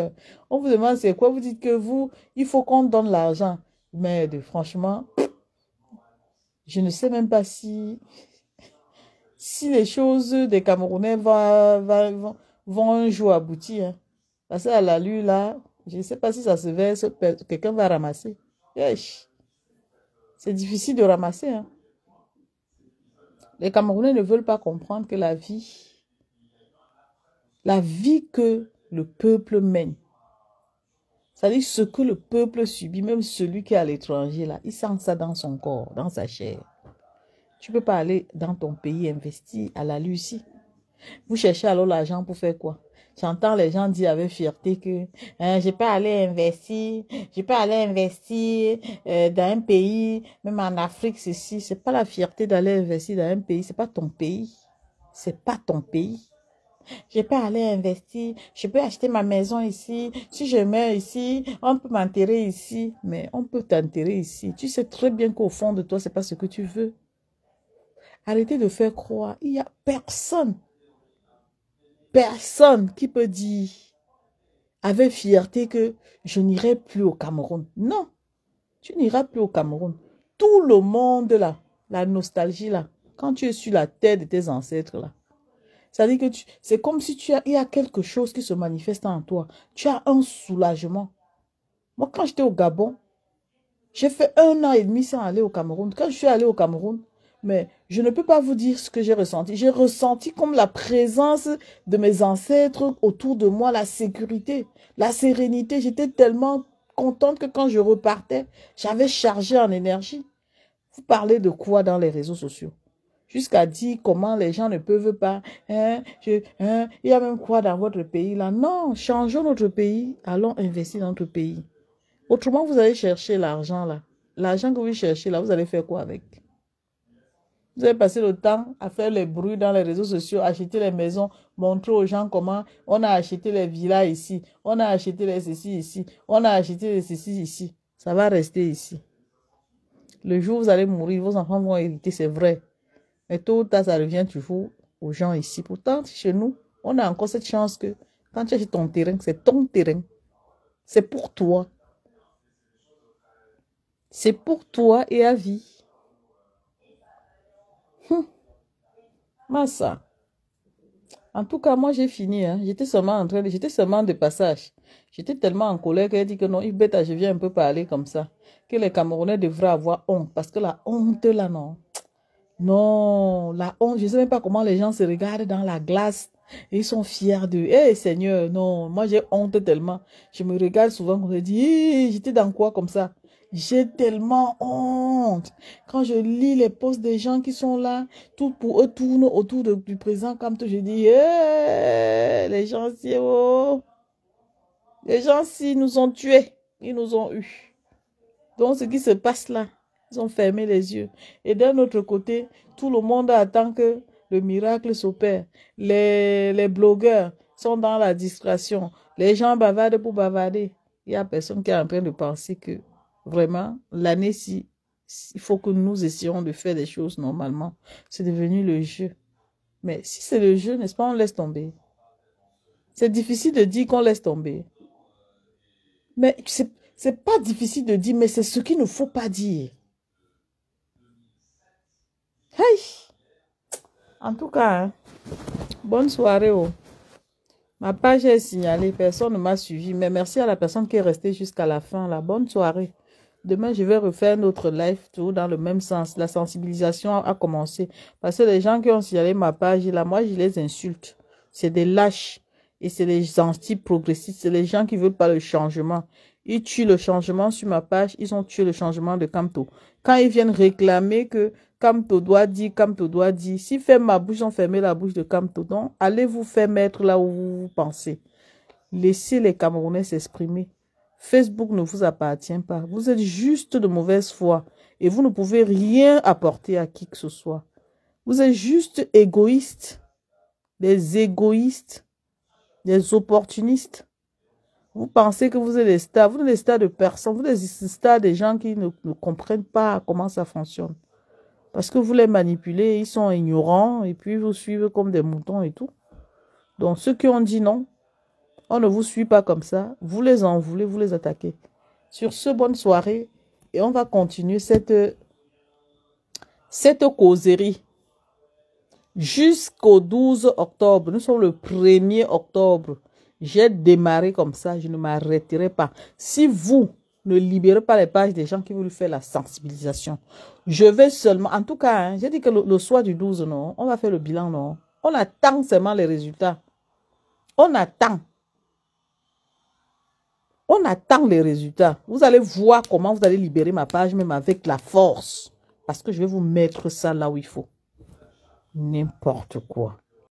On vous demande c'est quoi, vous dites que il faut qu'on donne l'argent. Mais franchement, je ne sais même pas si les choses des Camerounais vont un jour aboutir. Hein. Parce qu'à la lue, là, je ne sais pas si ça se verse, quelqu'un va ramasser. C'est difficile de ramasser. Hein. Les Camerounais ne veulent pas comprendre que la vie que le peuple mène, c'est-à-dire ce que le peuple subit, même celui qui est à l'étranger, là, il sent ça dans son corps, dans sa chair. Tu ne peux pas aller dans ton pays investir à la Lucie. Vous cherchez alors l'argent pour faire quoi? J'entends les gens dire avec fierté que je peux aller investir, dans un pays, même en Afrique, ceci. C'est pas la fierté d'aller investir dans un pays, c'est pas ton pays. C'est pas ton pays. Je peux aller investir, je peux acheter ma maison ici. Si je meurs ici, on peut m'enterrer ici. Mais on peut t'enterrer ici. Tu sais très bien qu'au fond de toi, c'est pas ce que tu veux. Arrêtez de faire croire. Il n'y a personne qui peut dire avec fierté que je n'irai plus au Cameroun. Non, tu n'iras plus au Cameroun. Tout le monde là, la nostalgie là, quand tu es sur la terre de tes ancêtres là, ça dit que c'est comme si il y a quelque chose qui se manifeste en toi. Tu as un soulagement. Moi, quand j'étais au Gabon, j'ai fait 1 an et demi sans aller au Cameroun. Quand je suis allée au Cameroun, mais je ne peux pas vous dire ce que j'ai ressenti. J'ai ressenti comme la présence de mes ancêtres autour de moi, la sécurité, la sérénité. J'étais tellement contente que quand je repartais, j'avais chargé en énergie. Vous parlez de quoi dans les réseaux sociaux? Jusqu'à dire comment les gens ne peuvent pas. Il y a même quoi dans votre pays là? Non, changeons notre pays. Allons investir dans notre pays. Autrement, vous allez chercher l'argent là. L'argent que vous cherchez là, vous allez faire quoi avec? Vous allez passer le temps à faire les bruits dans les réseaux sociaux, acheter les maisons, montrer aux gens comment on a acheté les villas ici, on a acheté les ceci ici, on a acheté les ceci ici. Ça va rester ici. Le jour où vous allez mourir, vos enfants vont hériter, c'est vrai. Mais tôt ou tard, ça revient toujours aux gens ici. Pourtant, chez nous, on a encore cette chance que quand tu achètes ton terrain, c'est ton terrain. C'est pour toi. C'est pour toi et à vie. Massa. En tout cas, moi, j'ai fini. Hein. J'étais seulement de passage. J'étais tellement en colère qu'elle dit que non, Ibeta, je viens un peu parler comme ça. Que les Camerounais devraient avoir honte. Parce que la honte, là, non. Non, la honte, je ne sais même pas comment les gens se regardent dans la glace. Et ils sont fiers d'eux. Eh, Seigneur, non, moi, j'ai honte tellement. Je me regarde souvent quand je dis, j'étais dans quoi comme ça? J'ai tellement honte. Quand je lis les posts des gens qui sont là, tout pour eux tourne autour du président Kamto, je dis, les gens ci, oh. Les gens ci nous ont tués. Ils nous ont eus. Donc, ce qui se passe là, ils ont fermé les yeux. Et d'un autre côté, tout le monde attend que le miracle s'opère. Les blogueurs sont dans la distraction. Les gens bavardent pour bavarder. Il n'y a personne qui est en train de penser que vraiment, l'année-ci, il faut que nous essayons de faire des choses normalement. C'est devenu le jeu. Mais si c'est le jeu, n'est-ce pas, on laisse tomber. C'est difficile de dire qu'on laisse tomber. Mais c'est pas difficile de dire, mais c'est ce qu'il ne faut pas dire. Hey! En tout cas, hein, bonne soirée. Oh. Ma page est signalée, personne ne m'a suivi, mais merci à la personne qui est restée jusqu'à la fin. La bonne soirée. Demain, je vais refaire notre live tout dans le même sens. La sensibilisation a commencé. Parce que les gens qui ont signalé ma page, là, moi, je les insulte. C'est des lâches. Et c'est des anti-progressistes. C'est les gens qui ne veulent pas le changement. Ils tuent le changement sur ma page. Ils ont tué le changement de Kamto. Quand ils viennent réclamer que Kamto doit dire, s'ils ferment ma bouche, ils ont fermé la bouche de Kamto. Donc, allez vous faire mettre là où vous pensez. Laissez les Camerounais s'exprimer. Facebook ne vous appartient pas. Vous êtes juste de mauvaise foi et vous ne pouvez rien apporter à qui que ce soit. Vous êtes juste égoïstes, des égoïstes, des opportunistes. Vous pensez que vous êtes des stars. Vous êtes des stars de personnes. Vous êtes des stars des gens qui ne comprennent pas comment ça fonctionne. Parce que vous les manipulez, ils sont ignorants et puis vous suivez comme des moutons et tout. Donc ceux qui ont dit non, on ne vous suit pas comme ça. Vous les en voulez, vous les attaquez. Sur ce, bonne soirée. Et on va continuer cette causerie jusqu'au 12 octobre. Nous sommes le 1er octobre. J'ai démarré comme ça. Je ne m'arrêterai pas. Si vous ne libérez pas les pages des gens qui veulent faire la sensibilisation, je vais seulement... En tout cas, hein, j'ai dit que le soir du 12, non, on va faire le bilan, non. On attend seulement les résultats. On attend. On attend les résultats. Vous allez voir comment vous allez libérer ma page, même avec la force. Parce que je vais vous mettre ça là où il faut. N'importe quoi.